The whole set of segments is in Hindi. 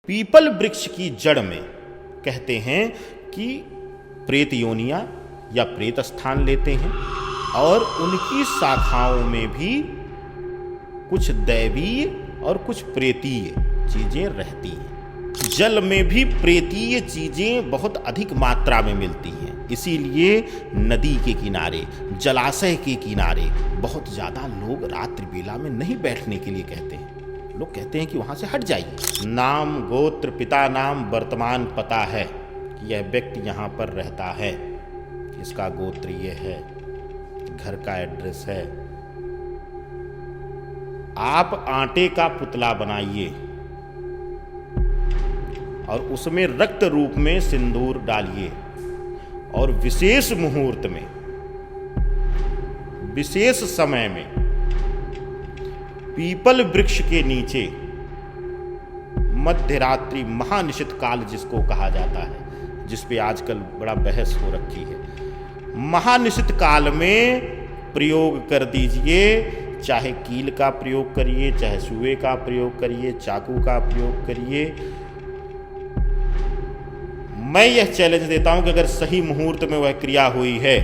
पीपल वृक्ष की जड़ में कहते हैं कि प्रेत योनियां या प्रेत स्थान लेते हैं और उनकी शाखाओं में भी कुछ दैवीय और कुछ प्रेतीय चीजें रहती हैं। जल में भी प्रेतीय चीजें बहुत अधिक मात्रा में मिलती हैं, इसीलिए नदी के किनारे, जलाशय के किनारे बहुत ज्यादा लोग रात्रि बेला में नहीं बैठने के लिए कहते हैं। लोग कहते हैं कि वहां से हट जाइए। नाम, गोत्र, पिता नाम, वर्तमान पता है कि यह व्यक्ति यहां पर रहता है, इसका गोत्र ये है, घर का एड्रेस है। आप आटे का पुतला बनाइए और उसमें रक्त रूप में सिंदूर डालिए और विशेष मुहूर्त में, विशेष समय में पीपल वृक्ष के नीचे मध्यरात्रि महानिशित काल जिसको कहा जाता है, जिसपे आजकल बड़ा बहस हो रखी है, महानिशित काल में प्रयोग कर दीजिए। चाहे कील का प्रयोग करिए, चाहे सुए का प्रयोग करिए, चाकू का प्रयोग करिए। मैं यह चैलेंज देता हूं कि अगर सही मुहूर्त में वह क्रिया हुई है,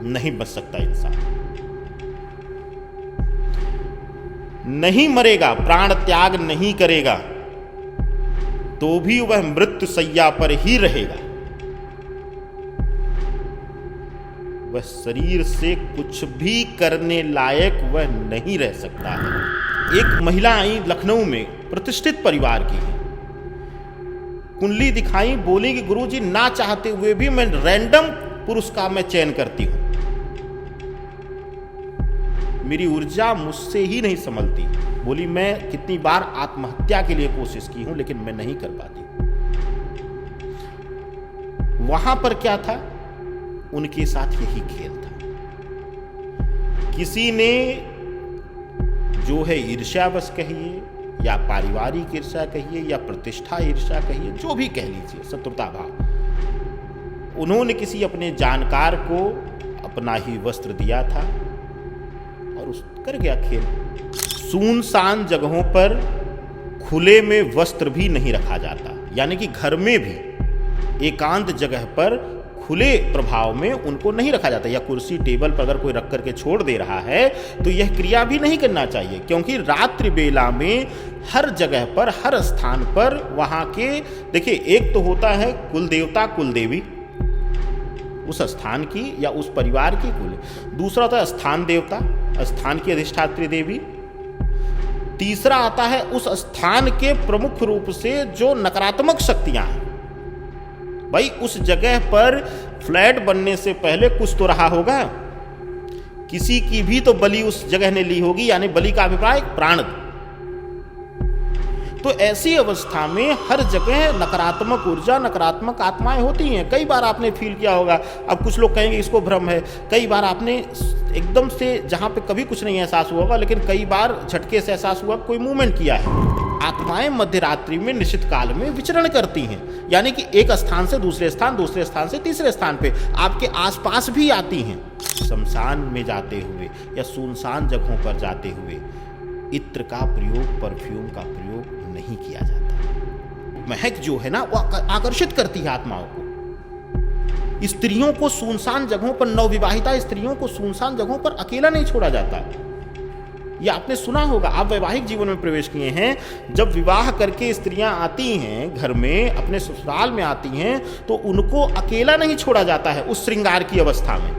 नहीं बच सकता इंसान, नहीं मरेगा, प्राण त्याग नहीं करेगा तो भी वह मृत्यु शैया पर ही रहेगा। वह शरीर से कुछ भी करने लायक वह नहीं रह सकता है। एक महिला आई लखनऊ में, प्रतिष्ठित परिवार की है, कुंडली दिखाई, बोली कि गुरुजी ना चाहते हुए भी मैं रैंडम पुरुष का मैं चयन करती हूं, मेरी ऊर्जा मुझसे ही नहीं संभलती। बोली मैं कितनी बार आत्महत्या के लिए कोशिश की हूं लेकिन मैं नहीं कर पाती। वहां पर क्या था, उनके साथ यही खेल था। किसी ने जो है ईर्ष्यावश कहिए या पारिवारिक ईर्ष्या कहिए या प्रतिष्ठा ईर्ष्या कहिए, जो भी कह लीजिए, शत्रुता भाव, उन्होंने किसी अपने जानकार को अपना ही वस्त्र दिया था और उस कर गया खेल। सुनसान जगहों पर खुले में वस्त्र भी नहीं रखा जाता, यानी कि घर में भी एकांत जगह पर खुले प्रभाव में उनको नहीं रखा जाता, या कुर्सी टेबल पर अगर कोई रख करके छोड़ दे रहा है तो यह क्रिया भी नहीं करना चाहिए, क्योंकि रात्रि बेला में हर जगह पर, हर स्थान पर वहां के, देखिए, एक तो होता है कुल देवता कुल देवी उस स्थान की या उस परिवार की कुल, दूसरा होता है स्थान देवता, स्थान की अधिष्ठात्री देवी, तीसरा आता है उस स्थान के प्रमुख रूप से जो नकारात्मक शक्तियां हैं। भाई उस जगह पर फ्लैट बनने से पहले कुछ तो रहा होगा, किसी की भी तो बलि उस जगह ने ली होगी, यानी बलि का अभिप्राय प्राण। तो ऐसी अवस्था में हर जगह नकारात्मक ऊर्जा, नकारात्मक आत्माएं होती हैं। कई बार आपने फील किया होगा, अब कुछ लोग कहेंगे इसको भ्रम है, कई बार आपने एकदम से जहां पे कभी कुछ नहीं एहसास हुआ होगा, लेकिन कई बार झटके से एहसास हुआ, कोई मूवमेंट किया है। आत्माएं मध्यरात्रि में निश्चित काल में विचरण करती हैं, यानी कि एक स्थान से दूसरे स्थान, दूसरे स्थान से तीसरे स्थान पे आपके आसपास भी आती हैं। शमशान में जाते हुए या सुनसान जगहों पर जाते हुए इत्र का प्रयोग, परफ्यूम का प्रयोग नहीं किया जाता। महक जो है ना, वो आकर्षित करती है आत्माओं को। स्त्रियों को सुनसान जगहों पर, नवविवाहिता स्त्रियों को सुनसान जगहों पर अकेला नहीं छोड़ा जाता। ये आपने सुना होगा, आप वैवाहिक जीवन में प्रवेश किए हैं, जब विवाह करके स्त्रियां आती हैं घर में, अपने ससुराल में आती हैं, तो उनको अकेला नहीं छोड़ा जाता है उस श्रृंगार की अवस्था में,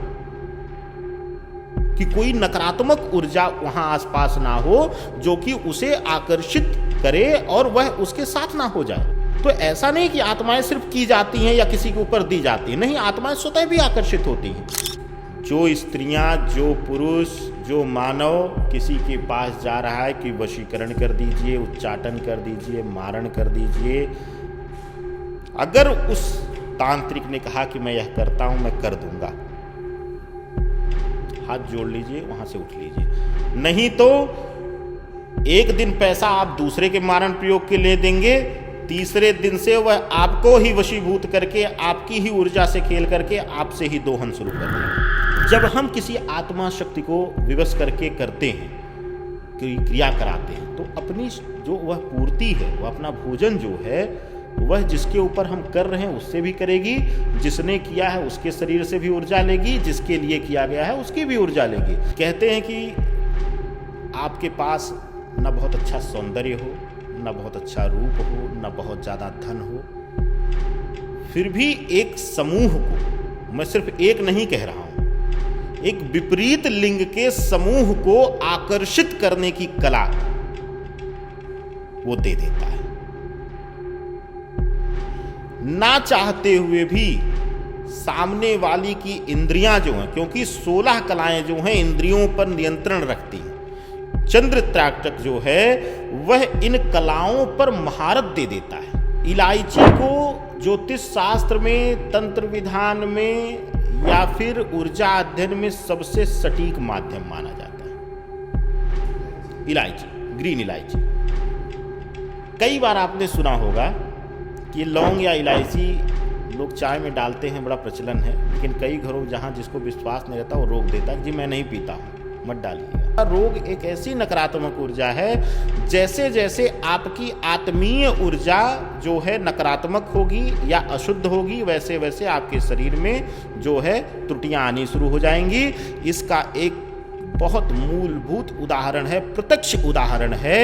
कि कोई नकारात्मक ऊर्जा वहां आसपास ना हो जो कि उसे आकर्षित करे और वह उसके साथ ना हो जाए। तो ऐसा नहीं कि आत्माएं सिर्फ की जाती हैं या किसी के ऊपर दी जाती हैं, नहीं, आत्माएं स्वतः भी आकर्षित होती हैं। जो स्त्रियां, जो पुरुष, जो मानव किसी के पास जा रहा है कि वशीकरण कर दीजिए, उच्चाटन कर दीजिए, मारण कर दीजिए, अगर उस तांत्रिक ने कहा कि मैं यह करता हूं, मैं कर दूंगा, हाथ जोड़ लीजिए, वहां से उठ लीजिए। नहीं तो एक दिन पैसा आप दूसरे के मारण प्रयोग के ले देंगे, तीसरे दिन से वह आपको ही वशीभूत करके, आपकी ही ऊर्जा से खेल करके आपसे ही दोहन शुरू कर देंगे। जब हम किसी आत्मा शक्ति को विवश करके करते हैं क्रिया कराते हैं, तो अपनी जो वह पूर्ति है, वह अपना भोजन जो है, वह जिसके ऊपर हम कर रहे हैं उससे भी करेगी, जिसने किया है उसके शरीर से भी ऊर्जा लेगी, जिसके लिए किया गया है उसकी भी ऊर्जा लेगी। कहते हैं कि आपके पास न बहुत अच्छा सौंदर्य हो, न बहुत अच्छा रूप हो, न बहुत ज़्यादा धन हो, फिर भी एक समूह को, मैं सिर्फ एक नहीं कह रहा हूं, एक विपरीत लिंग के समूह को आकर्षित करने की कला वो दे देता है। ना चाहते हुए भी सामने वाली की इंद्रियां जो हैं, क्योंकि 16 कलाएं जो हैं इंद्रियों पर नियंत्रण रखती हैं, चंद्र त्राटक जो है वह इन कलाओं पर महारत दे देता है। इलायची को ज्योतिष शास्त्र में, तंत्र विधान में या फिर ऊर्जा अध्ययन में सबसे सटीक माध्यम माना जाता है। इलायची, ग्रीन इलायची, कई बार आपने सुना होगा कि लौंग या इलायची लोग चाय में डालते हैं, बड़ा प्रचलन है, लेकिन कई घरों जहां जिसको विश्वास नहीं रहता वो रोक देता है, जी मैं नहीं पीता हूं, मत डालिएगा। रोग एक ऐसी नकारात्मक ऊर्जा है, जैसे जैसे आपकी आत्मीय ऊर्जा जो है नकारात्मक होगी या अशुद्ध होगी, वैसे वैसे आपके शरीर में जो है त्रुटियां आनी शुरू हो जाएंगी। इसका एक बहुत मूलभूत उदाहरण है, प्रत्यक्ष उदाहरण है।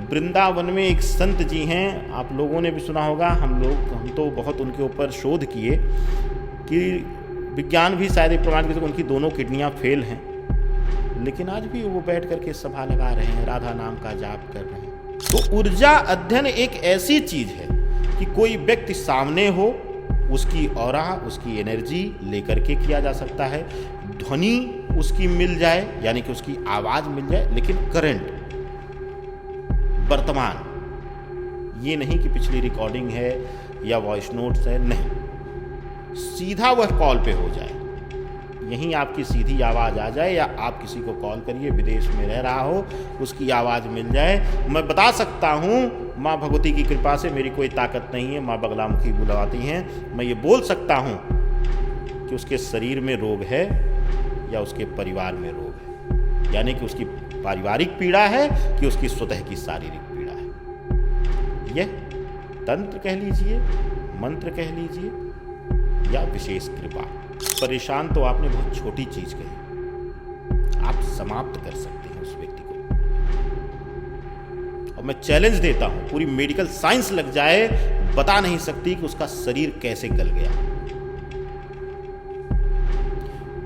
वृंदावन में एक संत जी हैं, आप लोगों ने भी सुना होगा, हम तो बहुत उनके ऊपर शोध किए कि विज्ञान भी शायद एक प्रमाण की उनकी दोनों किडनियां फेल हैं, लेकिन आज भी वो बैठ करके सभा लगा रहे हैं, राधा नाम का जाप कर रहे हैं। तो ऊर्जा अध्ययन एक ऐसी चीज है कि कोई व्यक्ति सामने हो, उसकी ऑरा, उसकी एनर्जी लेकर के किया जा सकता है, ध्वनि उसकी मिल जाए यानी कि उसकी आवाज मिल जाए, लेकिन करंट, वर्तमान, ये नहीं कि पिछली रिकॉर्डिंग है या वॉइस नोट्स है, नहीं, सीधा वह कॉल पे हो जाए, यहीं आपकी सीधी आवाज़ आ जाए, या आप किसी को कॉल करिए, विदेश में रह रहा हो, उसकी आवाज़ मिल जाए। मैं बता सकता हूँ, माँ भगवती की कृपा से, मेरी कोई ताकत नहीं है, माँ बगलामुखी बुलाती हैं, मैं ये बोल सकता हूँ कि उसके शरीर में रोग है या उसके परिवार में रोग है, यानी कि उसकी पारिवारिक पीड़ा है कि उसकी स्वतः की शारीरिक पीड़ा है। यह तंत्र कह लीजिए, मंत्र कह लीजिए या विशेष कृपा। परेशान तो आपने बहुत छोटी चीज कही, आप समाप्त कर सकते हैं उस व्यक्ति को। और मैं चैलेंज देता हूं, पूरी मेडिकल साइंस लग जाए, बता नहीं सकती कि उसका शरीर कैसे गल गया।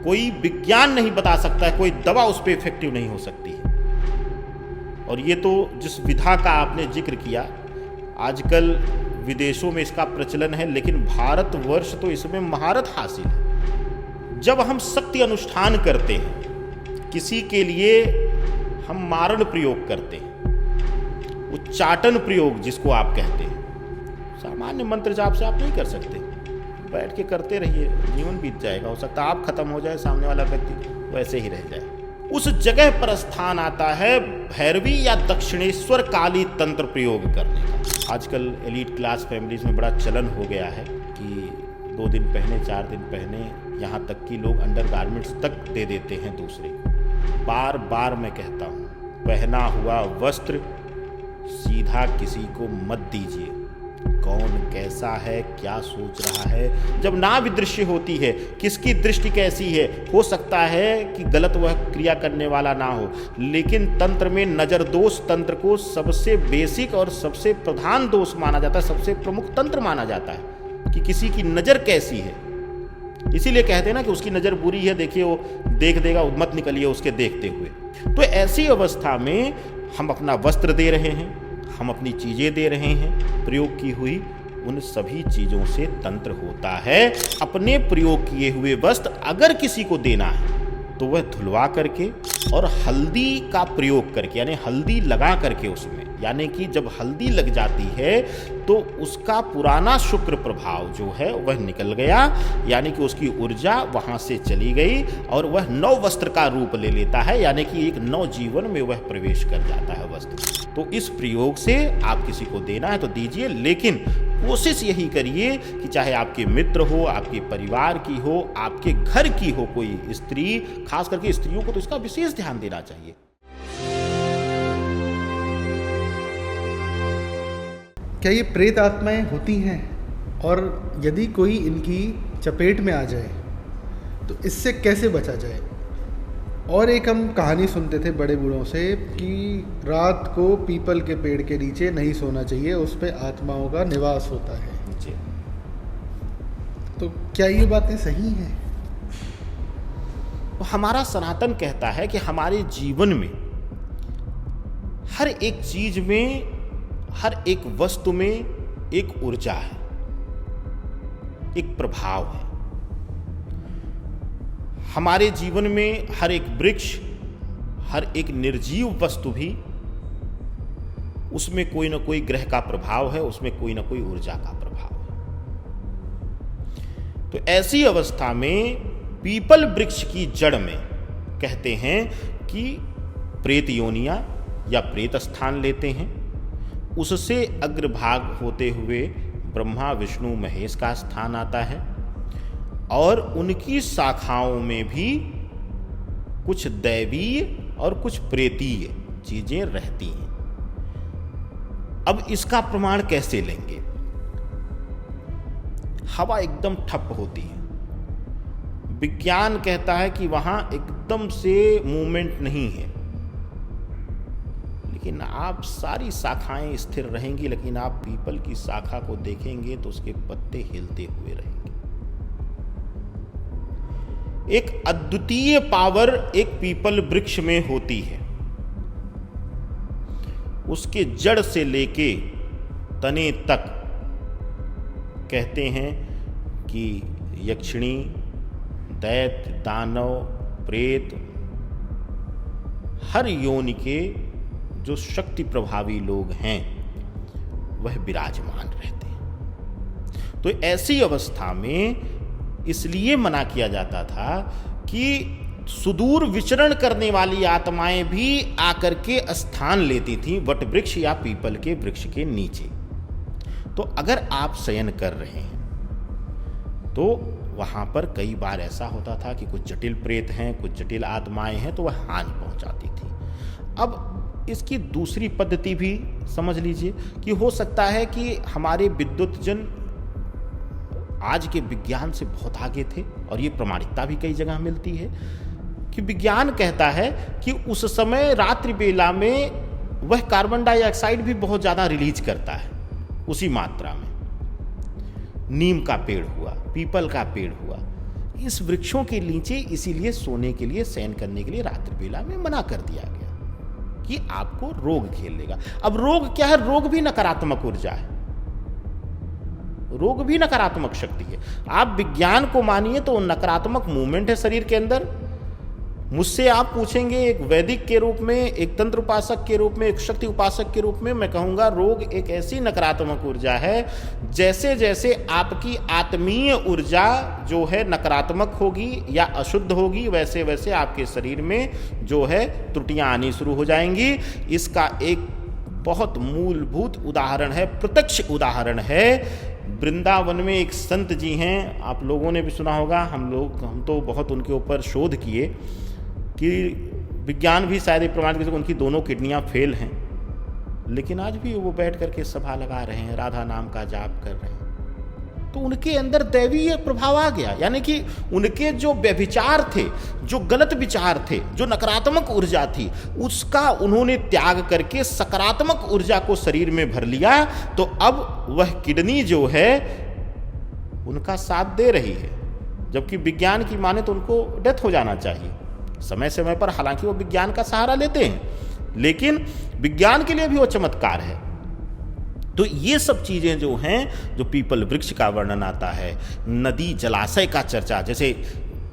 कोई विज्ञान नहीं बता सकता है, कोई दवा उस पर इफेक्टिव नहीं हो सकती है। और ये तो जिस विधा का आपने जिक्र किया, आजकल विदेशों में इसका प्रचलन है, लेकिन भारतवर्ष तो इसमें महारत हासिल है। जब हम शक्ति अनुष्ठान करते हैं, किसी के लिए हम मारण प्रयोग करते हैं, उच्चाटन प्रयोग जिसको आप कहते हैं, सामान्य मंत्र जाप से आप नहीं कर सकते, बैठ के करते रहिए, जीवन बीत जाएगा। हो सकता है आप खत्म हो जाए, सामने वाला व्यक्ति वैसे ही रह जाए। उस जगह पर स्थान आता है भैरवी या दक्षिणेश्वर काली तंत्र प्रयोग करने का। आजकल एलीट क्लास फैमिलीज में बड़ा चलन हो गया है कि 2 दिन पहने, 4 दिन पहने, यहाँ तक कि लोग अंडर गारमेंट्स तक दे देते हैं दूसरे को। बार बार मैं कहता हूँ, पहना हुआ वस्त्र सीधा किसी को मत दीजिए। कौन कैसा है, क्या सोच रहा है, जब नाभि दृश्य होती है, किसकी दृष्टि कैसी है, हो सकता है कि गलत वह क्रिया करने वाला ना हो, लेकिन तंत्र में नजर दोष तंत्र को सबसे बेसिक और सबसे प्रधान दोष माना जाता है, सबसे प्रमुख तंत्र माना जाता है कि किसी की नजर कैसी है। इसीलिए कहते हैं ना कि उसकी नजर बुरी है, देखिए वो देख देगा, मत निकलिए उसके देखते हुए। तो ऐसी अवस्था में हम अपना वस्त्र दे रहे हैं, हम अपनी चीजें दे रहे हैं, प्रयोग की हुई उन सभी चीजों से तंत्र होता है। अपने प्रयोग किए हुए वस्त्र अगर किसी को देना है तो वह धुलवा करके और हल्दी का प्रयोग करके, यानी हल्दी लगा करके उसमें, यानी कि जब हल्दी लग जाती है तो उसका पुराना शुक्र प्रभाव जो है वह निकल गया, यानी कि उसकी ऊर्जा वहां से चली गई और वह नव वस्त्र का रूप ले लेता है, यानी कि एक नव जीवन में वह प्रवेश कर जाता है वस्त्र। तो इस प्रयोग से आप किसी को देना है तो दीजिए, लेकिन कोशिश यही करिए कि चाहे आपके मित्र हो, आपके परिवार की हो, आपके घर की हो कोई स्त्री, खास करके स्त्रियों को तो इसका विशेष ध्यान देना चाहिए। क्या ये प्रेत आत्माएं होती हैं, और यदि कोई इनकी चपेट में आ जाए तो इससे कैसे बचा जाए? और एक हम कहानी सुनते थे बड़े बूढ़ों से कि रात को पीपल के पेड़ के नीचे नहीं सोना चाहिए, उस पे आत्माओं का निवास होता है जी। तो क्या ये बातें सही हैं? तो हमारा सनातन कहता है कि हमारे जीवन में हर एक चीज में, हर एक वस्तु में एक ऊर्जा है, एक प्रभाव है। हमारे जीवन में हर एक वृक्ष, हर एक निर्जीव वस्तु भी, उसमें कोई ना कोई ग्रह का प्रभाव है, उसमें कोई ना कोई ऊर्जा का प्रभाव है। तो ऐसी अवस्था में पीपल वृक्ष की जड़ में कहते हैं कि प्रेत योनियां या प्रेत स्थान लेते हैं, उससे अग्रभाग होते हुए ब्रह्मा विष्णु महेश का स्थान आता है, और उनकी शाखाओं में भी कुछ दैवीय और कुछ प्रेतीय चीजें रहती हैं। अब इसका प्रमाण कैसे लेंगे? हवा एकदम ठप होती है, विज्ञान कहता है कि वहां एकदम से मूवमेंट नहीं है, लेकिन आप सारी शाखाएं स्थिर रहेंगी, लेकिन आप पीपल की शाखा को देखेंगे तो उसके पत्ते हिलते हुए रहेंगे। एक अद्वितीय पावर एक पीपल वृक्ष में होती है, उसके जड़ से लेके तने तक कहते हैं कि यक्षिणी, दैत्य, दानव, प्रेत, हर योनि के जो शक्ति प्रभावी लोग हैं वह विराजमान रहते हैं। तो ऐसी अवस्था में इसलिए मना किया जाता था कि सुदूर विचरण करने वाली आत्माएं भी आकर के स्थान लेती थी वट वृक्ष या पीपल के वृक्ष के नीचे। तो अगर आप शयन कर रहे हैं तो वहां पर कई बार ऐसा होता था कि कुछ जटिल प्रेत हैं, कुछ जटिल आत्माएं हैं, तो वह हानि पहुंचाती थी। अब इसकी दूसरी पद्धति भी समझ लीजिए कि हो सकता है कि हमारे विद्युत जन आज के विज्ञान से बहुत आगे थे, और ये प्रमाणिकता भी कई जगह मिलती है कि विज्ञान कहता है कि उस समय रात्रि बेला में वह कार्बन डाइऑक्साइड भी बहुत ज़्यादा रिलीज करता है उसी मात्रा में। नीम का पेड़ हुआ, पीपल का पेड़ हुआ, इस वृक्षों के नीचे इसीलिए सोने के लिए, शयन करने के लिए रात्रि बेला में मना कर दिया गया कि आपको रोग घेर लेगा। अब रोग क्या है? रोग भी नकारात्मक ऊर्जा है, रोग भी नकारात्मक शक्ति है। आप विज्ञान को मानिए तो नकारात्मक मूवमेंट है शरीर के अंदर। मुझसे आप पूछेंगे एक वैदिक के रूप में, एक तंत्र उपासक के रूप में, एक शक्ति उपासक के रूप में, मैं कहूँगा रोग एक ऐसी नकारात्मक ऊर्जा है, जैसे जैसे आपकी आत्मीय ऊर्जा जो है नकारात्मक होगी या अशुद्ध होगी, वैसे वैसे आपके शरीर में जो है त्रुटियां आनी शुरू हो जाएंगी। इसका एक बहुत मूलभूत उदाहरण है, प्रत्यक्ष उदाहरण है। वृंदावन में एक संत जी हैं, आप लोगों ने भी सुना होगा, हम तो बहुत उनके ऊपर शोध किए कि विज्ञान भी शायद प्रमाणित कर, उनकी दोनों किडनियां फेल हैं, लेकिन आज भी वो बैठ करके सभा लगा रहे हैं, राधा नाम का जाप कर रहे हैं। तो उनके अंदर दैवीय प्रभाव आ गया, यानी कि उनके जो व्यभिचार थे, जो गलत विचार थे, जो नकारात्मक ऊर्जा थी, उसका उन्होंने त्याग करके सकारात्मक ऊर्जा को शरीर में भर लिया। तो अब वह किडनी जो है उनका साथ दे रही है, जबकि विज्ञान की माने तो उनको डेथ हो जाना चाहिए समय समय पर। हालांकि वो विज्ञान का सहारा लेते हैं, लेकिन विज्ञान के लिए भी वो चमत्कार है। तो ये सब चीजें जो हैं, जो पीपल वृक्ष का वर्णन आता है, नदी जलाशय का चर्चा, जैसे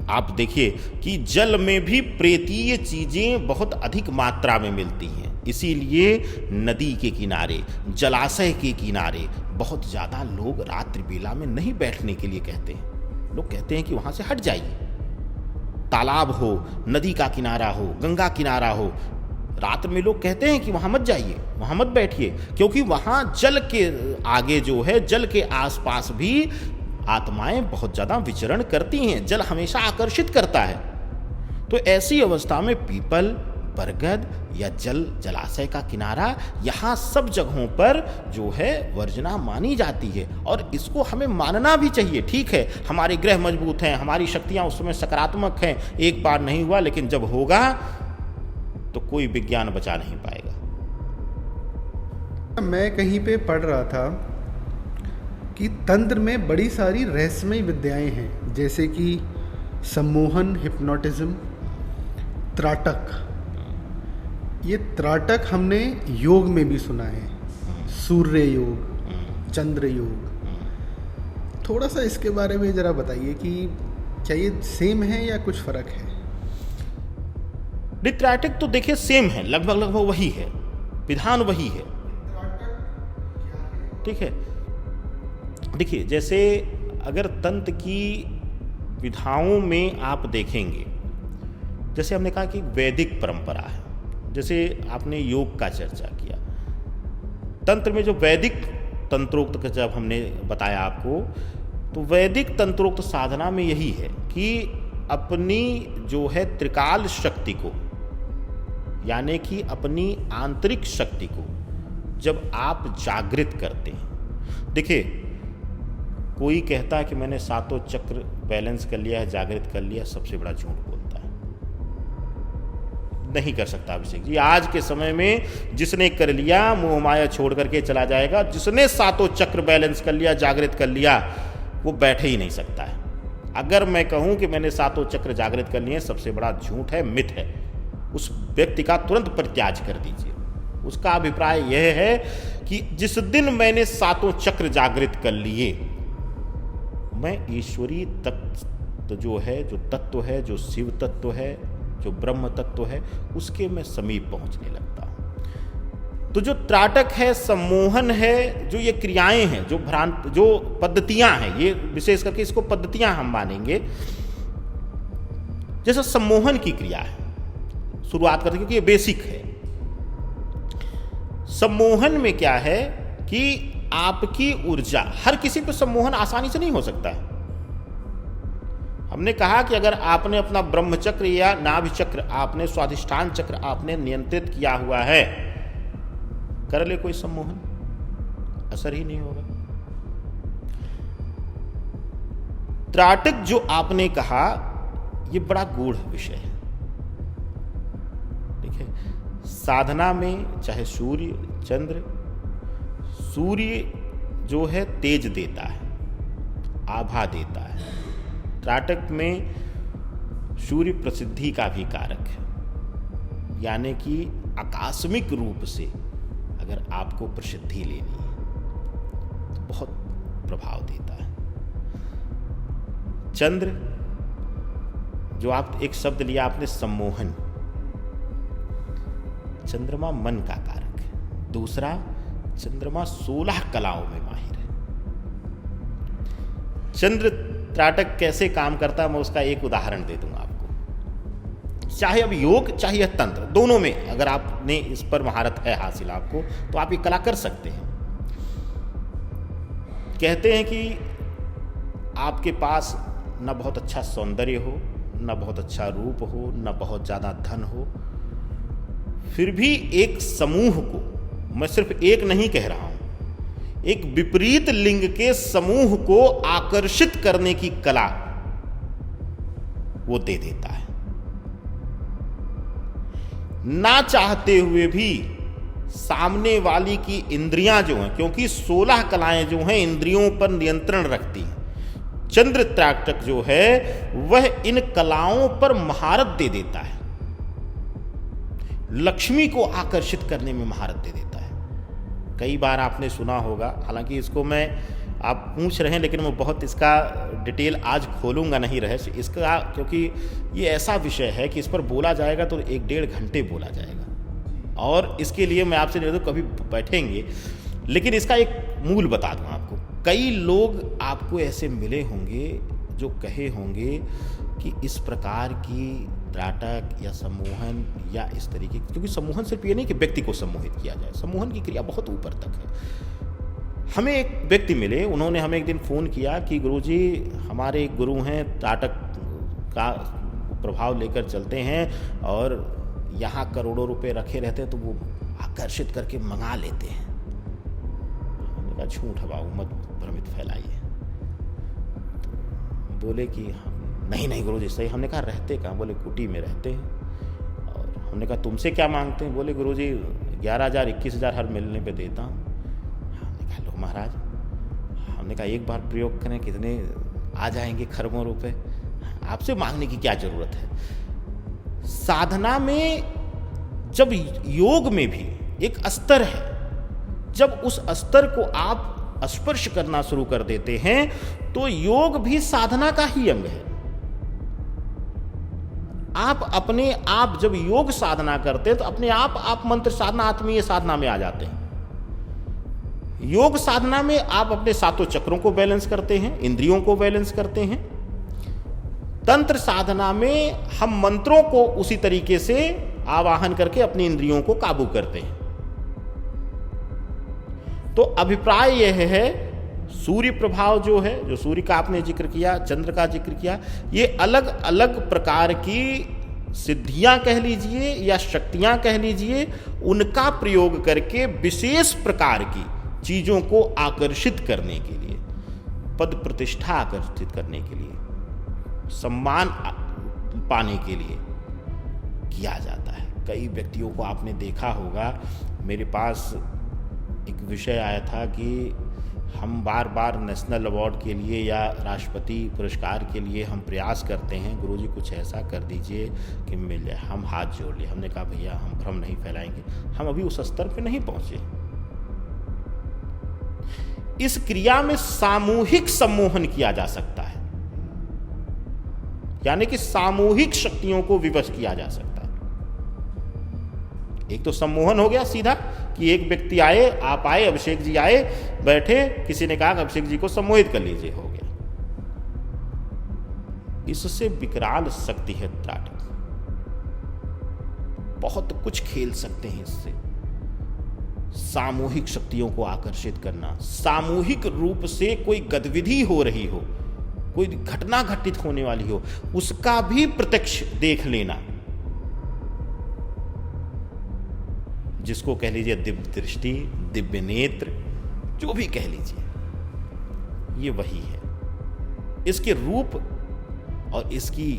आप देखिए कि जल में भी प्रेतीय चीजें बहुत अधिक मात्रा में मिलती हैं, इसीलिए नदी के किनारे, जलाशय के किनारे बहुत ज़्यादा लोग रात्रि बेला में नहीं बैठने के लिए कहते हैं। लोग कहते हैं कि वहाँ से हट जाइए, तालाब हो, नदी का किनारा हो, गंगा किनारा हो, रात में लोग कहते हैं कि वहाँ मत जाइए, वहाँ मत बैठिए, क्योंकि वहाँ जल के आगे जो है, जल के आसपास भी आत्माएं बहुत ज़्यादा विचरण करती हैं, जल हमेशा आकर्षित करता है। तो ऐसी अवस्था में पीपल, बरगद या जलाशय का किनारा, यहाँ सब जगहों पर जो है वर्जना मानी जाती है और इसको हमें मानना भी चाहिए। ठीक है, हमारे ग्रह मजबूत हैं, हमारी शक्तियाँ उस समय सकारात्मक हैं, एक बार नहीं हुआ, लेकिन जब होगा तो कोई विज्ञान बचा नहीं पाएगा। मैं कहीं पे पढ़ रहा था कि तंत्र में बड़ी सारी रहस्यमय विद्याएं हैं, जैसे कि सम्मोहन, हिप्नोटिज्म, त्राटक। ये त्राटक हमने योग में भी सुना है, सूर्य योग, चंद्र योग। थोड़ा सा इसके बारे में ज़रा बताइए कि क्या ये सेम है या कुछ फ़र्क है? त्राटक तो देखिए सेम है, लगभग वही है, विधान वही है। ठीक है, देखिए जैसे अगर तंत्र की विधाओं में आप देखेंगे, जैसे हमने कहा कि वैदिक परंपरा है, जैसे आपने योग का चर्चा किया, तंत्र में जो वैदिक तंत्रोक्त का जब हमने बताया आपको, तो वैदिक तंत्रोक्त साधना में यही है कि अपनी जो है त्रिकाल शक्ति को, यानी कि अपनी आंतरिक शक्ति को जब आप जागृत करते हैं। देखिए, कोई कहता है कि मैंने सातों चक्र बैलेंस कर लिया है, जागृत कर लिया, सबसे बड़ा झूठ बोलता है। नहीं कर सकता अभिषेक जी। आज के समय में जिसने कर लिया, मोह माया छोड़ करके चला जाएगा। जिसने सातों चक्र बैलेंस कर लिया, जागृत कर लिया, वो बैठे ही नहीं सकता है। अगर मैं कहूं कि मैंने सातों चक्र जागृत कर लिए, सबसे बड़ा झूठ है, मिथ है। उस व्यक्ति का तुरंत परित्याग कर दीजिए। उसका अभिप्राय यह है कि जिस दिन मैंने सातों चक्र जागृत कर लिए, मैं ईश्वरीय तत्व जो है, जो तत्व है, जो शिव तत्व है, जो ब्रह्म तत्व है, उसके मैं समीप पहुंचने लगता हूं। तो जो त्राटक है, सम्मोहन है, जो ये क्रियाएं हैं, जो पद्धतियां हैं, ये विशेष करके इसको पद्धतियां हम मानेंगे। जैसे सम्मोहन की क्रिया है, शुरुआत करते हैं क्योंकि ये बेसिक है। सम्मोहन में क्या है कि आपकी ऊर्जा, हर किसी पे सम्मोहन आसानी से नहीं हो सकता है। हमने कहा कि अगर आपने अपना ब्रह्म चक्र या नाभि चक्र, आपने स्वाधिष्ठान चक्र आपने नियंत्रित किया हुआ है, कर ले कोई सम्मोहन, असर ही नहीं होगा। त्राटक जो आपने कहा, यह बड़ा गूढ़ विषय है। देखिए, साधना में चाहे सूर्य, चंद्र, सूर्य जो है तेज देता है, आभा देता है। त्राटक में सूर्य प्रसिद्धि का भी कारक है, यानी कि आकस्मिक रूप से अगर आपको प्रसिद्धि लेनी है तो बहुत प्रभाव देता है। चंद्र, जो आप एक शब्द लिया आपने सम्मोहन, चंद्रमा मन का कारक है। दूसरा, चंद्रमा 16 कलाओं में माहिर है। चंद्र त्राटक कैसे काम करता है, मैं उसका एक उदाहरण दे दूंगा आपको। चाहे अब योग, चाहे तंत्र, दोनों में अगर आपने इस पर महारत है हासिल आपको, तो आप ये कला कर सकते हैं। कहते हैं कि आपके पास न बहुत अच्छा सौंदर्य हो, न बहुत अच्छा रूप हो, न बहुत ज्यादा धन हो, फिर भी एक समूह को, मैं सिर्फ एक नहीं कह रहा हूं, एक विपरीत लिंग के समूह को आकर्षित करने की कला वो दे देता है। ना चाहते हुए भी सामने वाली की इंद्रियां जो हैं, क्योंकि 16 कलाएं जो हैं इंद्रियों पर नियंत्रण रखती हैं, चंद्र त्राटक जो है वह इन कलाओं पर महारत दे देता है, लक्ष्मी को आकर्षित करने में महारत दे देता है। कई बार आपने सुना होगा, हालांकि इसको मैं, आप पूछ रहे हैं लेकिन मैं बहुत इसका डिटेल आज खोलूंगा नहीं रहस्य इसका, क्योंकि ये ऐसा विषय है कि इस पर बोला जाएगा तो 1-1.5 घंटे बोला जाएगा, और इसके लिए मैं आपसे निवेदन, कभी बैठेंगे। लेकिन इसका एक मूल बता दूं आपको। कई लोग आपको ऐसे मिले होंगे जो कहे होंगे कि इस प्रकार की त्राटक या सम्मोहन या इस तरीके, क्योंकि सम्मोहन सिर्फ ये नहीं कि व्यक्ति को सम्मोहित किया जाए, सम्मोहन की क्रिया बहुत ऊपर तक है। हमें एक व्यक्ति मिले, उन्होंने हमें एक दिन फ़ोन किया कि गुरुजी, हमारे एक गुरु हैं, त्राटक का प्रभाव लेकर चलते हैं और यहाँ करोड़ों रुपए रखे रहते हैं तो वो आकर्षित करके मंगा लेते हैं। हमने कहा झूठ है बाबू, मत भ्रमित फैलाइए। तो बोले कि नहीं नहीं गुरुजी सही। हमने कहा रहते कहाँ? बोले कुटी में रहते हैं। और हमने कहा तुमसे क्या मांगते हैं? बोले गुरुजी 11,000 21,000 हर मिलने पे देता हूँ। हमने कहा लो महाराज, हमने कहा एक बार प्रयोग करें, कितने आ जाएंगे खरबों रुपए, आपसे मांगने की क्या जरूरत है। साधना में जब योग में भी एक स्तर है, जब उस स्तर को आप स्पर्श करना शुरू कर देते हैं तो योग भी साधना का ही अंग है। आप अपने आप जब योग साधना करते हैं तो अपने आप मंत्र साधना, आत्मीय साधना में आ जाते हैं। योग साधना में आप अपने सातों चक्रों को बैलेंस करते हैं, इंद्रियों को बैलेंस करते हैं। तंत्र साधना में हम मंत्रों को उसी तरीके से आवाहन करके अपनी इंद्रियों को काबू करते हैं। तो अभिप्राय यह है, सूर्य प्रभाव जो है, जो सूर्य का आपने जिक्र किया, चंद्र का जिक्र किया, ये अलग अलग प्रकार की सिद्धियां कह लीजिए या शक्तियां कह लीजिए, उनका प्रयोग करके विशेष प्रकार की चीजों को आकर्षित करने के लिए, पद प्रतिष्ठा आकर्षित करने के लिए, सम्मान पाने के लिए किया जाता है। कई व्यक्तियों को आपने देखा होगा, मेरे पास एक विषय आया था कि हम बार बार नेशनल अवार्ड के लिए या राष्ट्रपति पुरस्कार के लिए हम प्रयास करते हैं, गुरुजी कुछ ऐसा कर दीजिए कि मिल जाए। हम हाथ जोड़ लिए, हमने कहा भैया हम भ्रम नहीं फैलाएंगे, हम अभी उस स्तर पे नहीं पहुंचे। इस क्रिया में सामूहिक सम्मोहन किया जा सकता है, यानी कि सामूहिक शक्तियों को विवश किया जा सकता है। एक तो सम्मोहन हो गया सीधा कि एक व्यक्ति आए, आप आए, अभिषेक जी आए, बैठे, किसी ने कहा कि अभिषेक जी को सम्मोहित कर लीजिए, हो गया। इससे विकराल शक्ति है त्राटक, बहुत कुछ खेल सकते हैं इससे। सामूहिक शक्तियों को आकर्षित करना, सामूहिक रूप से कोई गतिविधि हो रही हो, कोई घटना घटित होने वाली हो, उसका भी प्रत्यक्ष देख लेना, जिसको कह लीजिए दिव्य दृष्टि, दिव्य नेत्र, जो भी कह लीजिए, ये वही है। इसके रूप और इसकी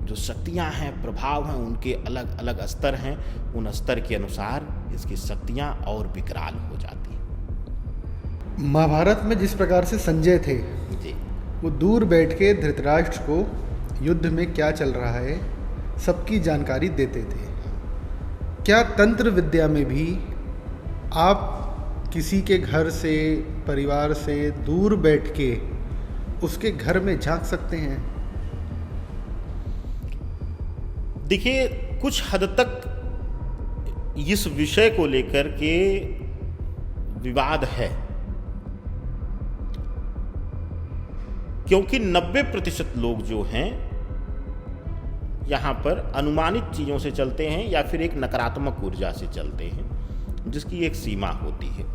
जो शक्तियां हैं, प्रभाव हैं, उनके अलग अलग स्तर हैं। उन स्तर के अनुसार इसकी शक्तियां और विकराल हो जाती हैं। महाभारत में जिस प्रकार से संजय थे जी, वो दूर बैठ के धृतराष्ट्र को युद्ध में क्या चल रहा है सबकी जानकारी देते थे। क्या तंत्र विद्या में भी आप किसी के घर से, परिवार से दूर बैठ के उसके घर में झांक सकते हैं? देखिए, कुछ हद तक इस विषय को लेकर के विवाद है, क्योंकि 90% लोग जो हैं यहाँ पर अनुमानित चीज़ों से चलते हैं या फिर एक नकारात्मक ऊर्जा से चलते हैं, जिसकी एक सीमा होती है।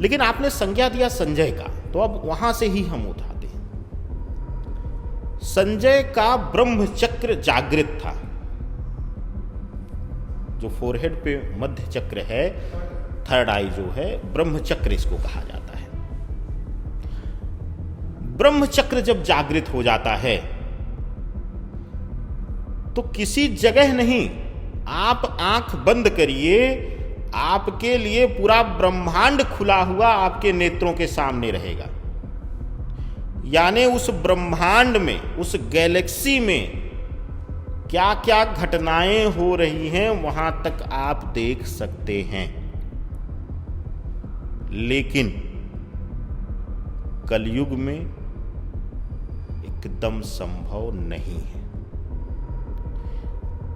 लेकिन आपने संज्ञा दिया संजय का, तो अब वहाँ से ही हम उठाते हैं। संजय का ब्रह्मचक्र जागृत था, जो फोरहेड पे मध्य चक्र है, थर्ड आई जो है, ब्रह्मचक्र इसको कहा जाता है। ब्रह्मचक्र जब जागृत हो जाता है तो किसी जगह नहीं, आप आंख बंद करिए, आपके लिए पूरा ब्रह्मांड खुला हुआ आपके नेत्रों के सामने रहेगा। यानी उस ब्रह्मांड में, उस गैलेक्सी में क्या क्या घटनाएं हो रही हैं वहां तक आप देख सकते हैं। लेकिन कलयुग में एकदम संभव नहीं है।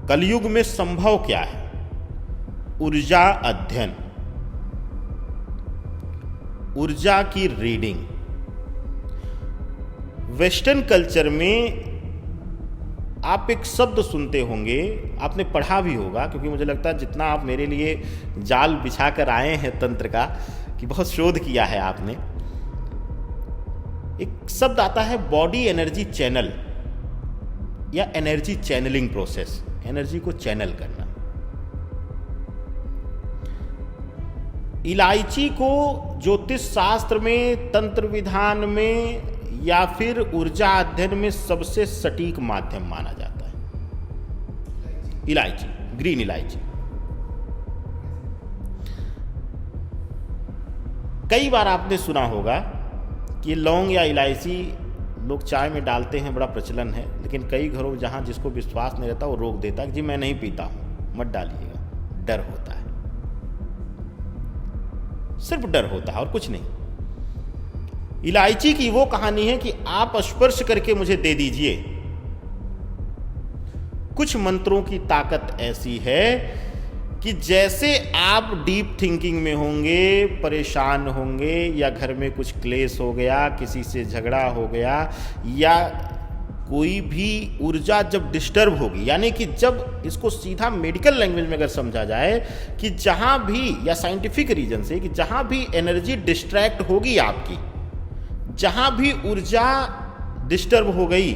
कलयुग में संभव क्या है? ऊर्जा अध्ययन, ऊर्जा की रीडिंग। वेस्टर्न कल्चर में आप एक शब्द सुनते होंगे, आपने पढ़ा भी होगा, क्योंकि मुझे लगता है जितना आप मेरे लिए जाल बिछा कर आए हैं तंत्र का, कि बहुत शोध किया है आपने। एक शब्द आता है बॉडी एनर्जी चैनल या एनर्जी चैनलिंग प्रोसेस, एनर्जी को चैनल करना। इलायची को ज्योतिष शास्त्र में, तंत्र विधान में या फिर ऊर्जा अध्ययन में सबसे सटीक माध्यम माना जाता है। इलायची, ग्रीन इलायची। कई बार आपने सुना होगा कि लौंग या इलायची लोग चाय में डालते हैं, बड़ा प्रचलन है, लेकिन कई घरों जहां जिसको विश्वास नहीं रहता वो रोक देता है कि जी मैं नहीं पीता हूं, मत डालिएगा, डर होता है, सिर्फ डर होता है और कुछ नहीं। इलायची की वो कहानी है कि आप स्पर्श करके मुझे दे दीजिए। कुछ मंत्रों की ताकत ऐसी है कि जैसे आप डीप थिंकिंग में होंगे, परेशान होंगे, या घर में कुछ क्लेश हो गया, किसी से झगड़ा हो गया, या कोई भी ऊर्जा जब डिस्टर्ब होगी, यानी कि जब इसको सीधा मेडिकल लैंग्वेज में अगर समझा जाए कि जहां भी, या साइंटिफिक रीजन से, कि जहां भी एनर्जी डिस्ट्रैक्ट होगी आपकी, जहां भी ऊर्जा डिस्टर्ब हो गई,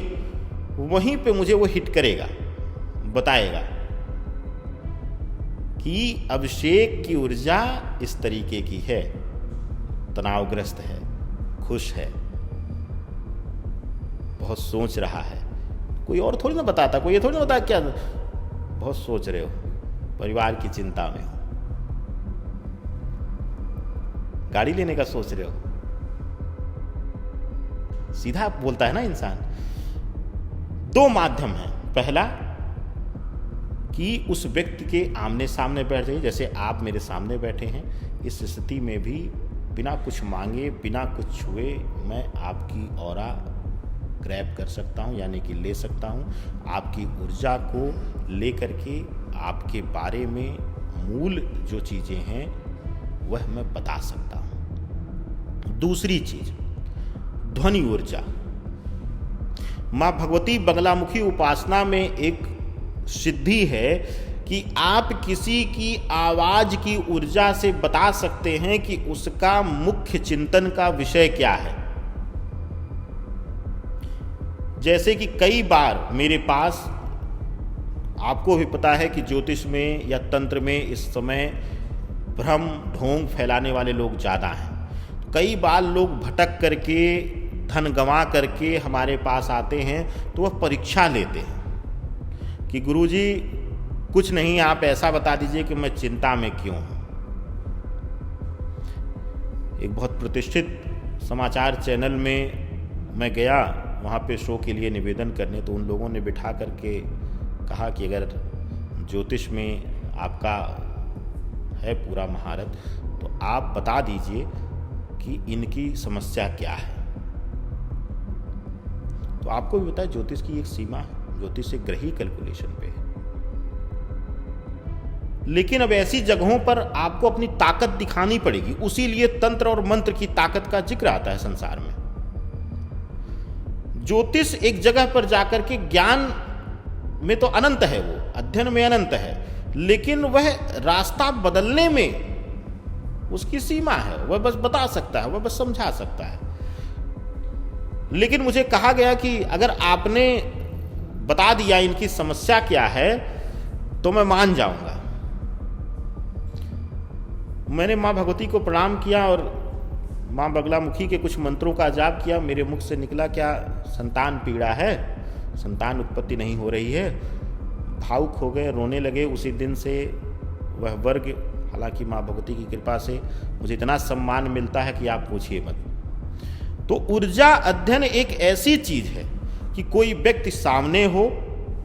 वहीं पे मुझे वो हिट करेगा, बताएगा कि अभिषेक की ऊर्जा इस तरीके की है, तनावग्रस्त है, खुश है, बहुत सोच रहा है। कोई और थोड़ी ना बताता, कोई ये थोड़ी ना बताता क्या बहुत सोच रहे हो, परिवार की चिंता में हो, गाड़ी लेने का सोच रहे हो, सीधा बोलता है ना इंसान। दो माध्यम है। पहला कि उस व्यक्ति के आमने सामने बैठ जाइए, जैसे आप मेरे सामने बैठे हैं, इस स्थिति में भी बिना कुछ मांगे, बिना कुछ छुए मैं आपकी ऑरा ग्रैब कर सकता हूं, यानी कि ले सकता हूं, आपकी ऊर्जा को ले करके आपके बारे में मूल जो चीज़ें हैं वह मैं बता सकता हूं। दूसरी चीज, ध्वनि ऊर्जा। माँ भगवती बगलामुखी उपासना में एक सिद्धि है कि आप किसी की आवाज की ऊर्जा से बता सकते हैं कि उसका मुख्य चिंतन का विषय क्या है। जैसे कि कई बार मेरे पास, आपको भी पता है कि ज्योतिष में या तंत्र में इस समय भ्रम ढोंग फैलाने वाले लोग ज़्यादा हैं। कई बार लोग भटक करके, धन गंवा करके हमारे पास आते हैं तो वह परीक्षा लेते हैं कि गुरुजी कुछ नहीं, आप ऐसा बता दीजिए कि मैं चिंता में क्यों हूं। एक बहुत प्रतिष्ठित समाचार चैनल में मैं गया, वहाँ पे शो के लिए निवेदन करने, तो उन लोगों ने बिठा करके कहा कि अगर ज्योतिष में आपका है पूरा महारत तो आप बता दीजिए कि इनकी समस्या क्या है। तो आपको भी पता है ज्योतिष की एक सीमा है, ज्योतिष एक ग्रही कैलकुलेशन पे है। लेकिन अब ऐसी जगहों पर आपको अपनी ताकत दिखानी पड़ेगी, उसी लिए तंत्र और मंत्र की ताकत का जिक्र आता है संसार में। ज्योतिष एक जगह पर जाकर के, ज्ञान में तो अनंत है, वो अध्ययन में अनंत है, लेकिन वह रास्ता बदलने में उसकी सीमा है। वह बस बता सकता है, वह बस समझा सकता है। लेकिन मुझे कहा गया कि अगर आपने बता दिया इनकी समस्या क्या है तो मैं मान जाऊंगा। मैंने माँ भगवती को प्रणाम किया और माँ बगलामुखी के कुछ मंत्रों का जाप किया। मेरे मुख से निकला, क्या संतान पीड़ा है, संतान उत्पत्ति नहीं हो रही है। भावुक हो गए, रोने लगे। उसी दिन से वह वर्ग, हालांकि माँ भगवती की कृपा से मुझे इतना सम्मान मिलता है कि आप पूछिए मत। तो ऊर्जा अध्ययन एक ऐसी चीज है कि कोई व्यक्ति सामने हो,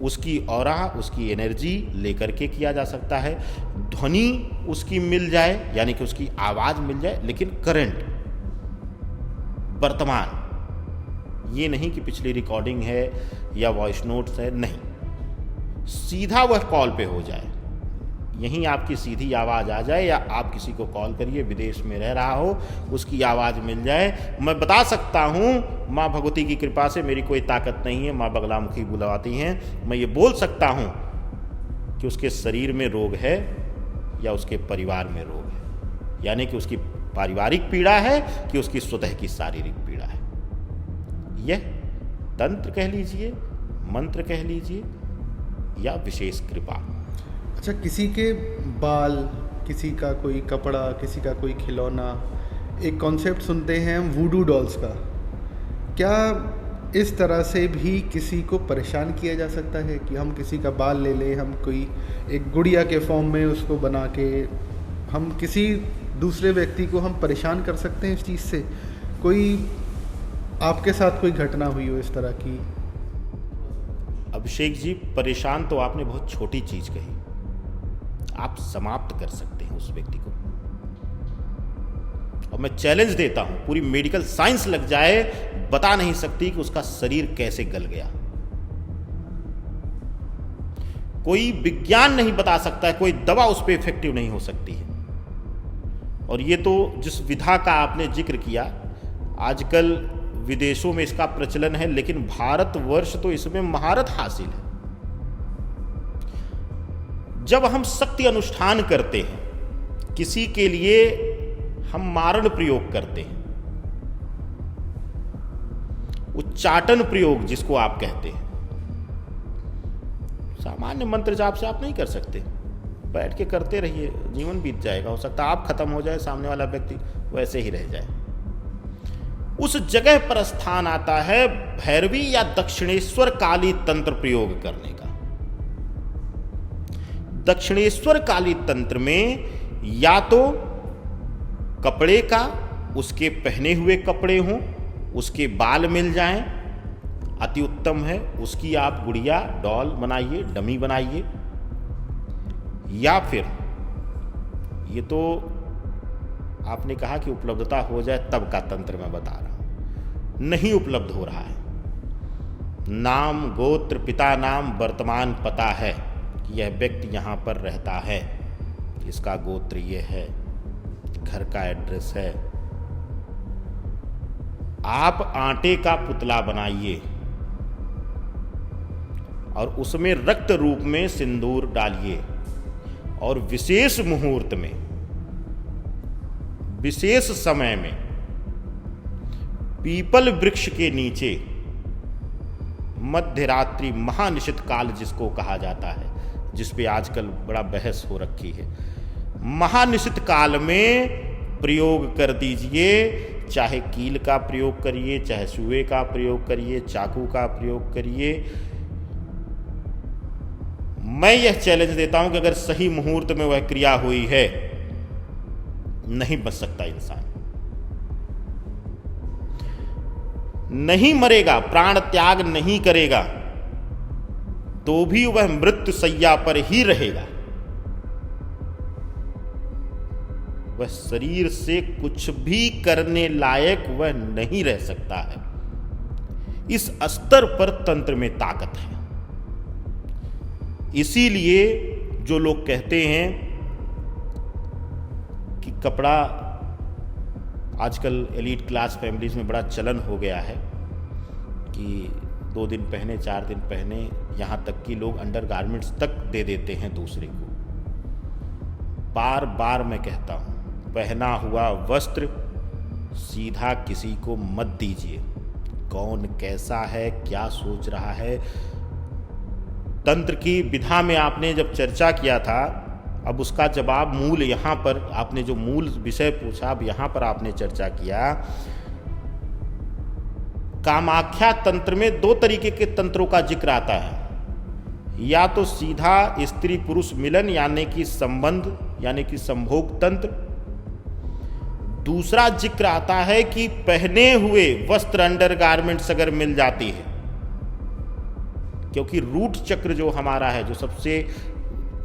उसकी ऑरा, उसकी एनर्जी लेकर के किया जा सकता है। ध्वनि उसकी मिल जाए, यानी कि उसकी आवाज मिल जाए, लेकिन करंट, वर्तमान, ये नहीं कि पिछली रिकॉर्डिंग है या वॉइस नोट्स है, नहीं, सीधा वह कॉल पे हो जाए, यहीं आपकी सीधी आवाज़ आ जाए, या आप किसी को कॉल करिए, विदेश में रह रहा हो, उसकी आवाज़ मिल जाए। मैं बता सकता हूँ, माँ भगवती की कृपा से, मेरी कोई ताकत नहीं है, माँ बगलामुखी बुलाती हैं, मैं ये बोल सकता हूँ कि उसके शरीर में रोग है या उसके परिवार में रोग है, यानी कि उसकी पारिवारिक पीड़ा है कि उसकी स्वतः की शारीरिक पीड़ा है। यह तंत्र कह लीजिए, मंत्र कह लीजिए, या विशेष कृपा। अच्छा, किसी के बाल, किसी का कोई कपड़ा, किसी का कोई खिलौना, एक कॉन्सेप्ट सुनते हैं हम वूडू डॉल्स का। क्या इस तरह से भी किसी को परेशान किया जा सकता है कि हम किसी का बाल ले लें, हम कोई एक गुड़िया के फॉर्म में उसको बना के हम किसी दूसरे व्यक्ति को हम परेशान कर सकते हैं इस चीज़ से? कोई आपके साथ कोई घटना हुई हो इस तरह की? अभिषेक जी, परेशान तो आपने बहुत छोटी चीज कही। आप समाप्त कर सकते हैं उस व्यक्ति को। और मैं चैलेंज देता हूं, पूरी मेडिकल साइंस लग जाए, बता नहीं सकती कि उसका शरीर कैसे गल गया। कोई विज्ञान नहीं बता सकता है, कोई दवा उस पर इफेक्टिव नहीं हो सकती है। और ये तो जिस विधा का आपने जिक्र किया, आजकल विदेशों में इसका प्रचलन है, लेकिन भारतवर्ष तो इसमें महारत हासिल है। जब हम शक्ति अनुष्ठान करते हैं, किसी के लिए हम मारण प्रयोग करते हैं, उच्चाटन प्रयोग जिसको आप कहते हैं, सामान्य मंत्र जाप से आप नहीं कर सकते। बैठ के करते रहिए, जीवन बीत जाएगा। हो सकता है आप खत्म हो जाए, सामने वाला व्यक्ति वैसे ही रह जाए। उस जगह पर स्थान आता है भैरवी या दक्षिणेश्वर काली तंत्र प्रयोग करने का। दक्षिणेश्वर काली तंत्र में या तो कपड़े का, उसके पहने हुए कपड़े हों, उसके बाल मिल जाएं, अति उत्तम है। उसकी आप गुड़िया, डॉल बनाइए, डमी बनाइए। या फिर ये तो आपने कहा कि उपलब्धता हो जाए तब का तंत्र मैं बता रहा हूं, नहीं उपलब्ध हो रहा है। नाम, गोत्र, पिता नाम, वर्तमान पता है कि यह व्यक्ति यहां पर रहता है, इसका गोत्र ये है, घर का एड्रेस है। आप आटे का पुतला बनाइए और उसमें रक्त रूप में सिंदूर डालिए और विशेष मुहूर्त में, विशेष समय में पीपल वृक्ष के नीचे मध्यरात्रि महानिशित काल जिसको कहा जाता है, जिस पे आजकल बड़ा बहस हो रखी है, महानिशित काल में प्रयोग कर दीजिए। चाहे कील का प्रयोग करिए, चाहे सुए का प्रयोग करिए, चाकू का प्रयोग करिए। मैं यह चैलेंज देता हूं कि अगर सही मुहूर्त में वह क्रिया हुई है, नहीं बच सकता इंसान, नहीं मरेगा, प्राण त्याग नहीं करेगा, तो भी वह मृत्यु शैया पर ही रहेगा। वह शरीर से कुछ भी करने लायक वह नहीं रह सकता है। इस स्तर पर तंत्र में ताकत है। इसीलिए जो लोग कहते हैं कि कपड़ा आजकल एलीट क्लास फैमिलीज में बड़ा चलन हो गया है कि 2 दिन पहने, 4 दिन पहने, यहाँ तक कि लोग अंडर गारमेंट्स तक दे देते हैं दूसरे को। बार बार मैं कहता हूँ, पहना हुआ वस्त्र सीधा किसी को मत दीजिए। कौन कैसा है, क्या सोच रहा है। तंत्र की विधा में आपने जब चर्चा किया था, अब उसका जवाब मूल यहाँ पर आपने जो मूल विषय पूछा, अब यहाँ पर आपने चर्चा किया। कामाख्या तंत्र में 2 तरीके के तंत्रों का जिक्र आता है। या तो सीधा स्त्री पुरुष मिलन यानी कि संबंध यानी कि संभोग तंत्र। दूसरा जिक्र आता है कि पहने हुए वस्त्र अंडर गारमेंट्स अगर मिल जाती है, क्योंकि रूट चक्र जो हमारा है, जो सबसे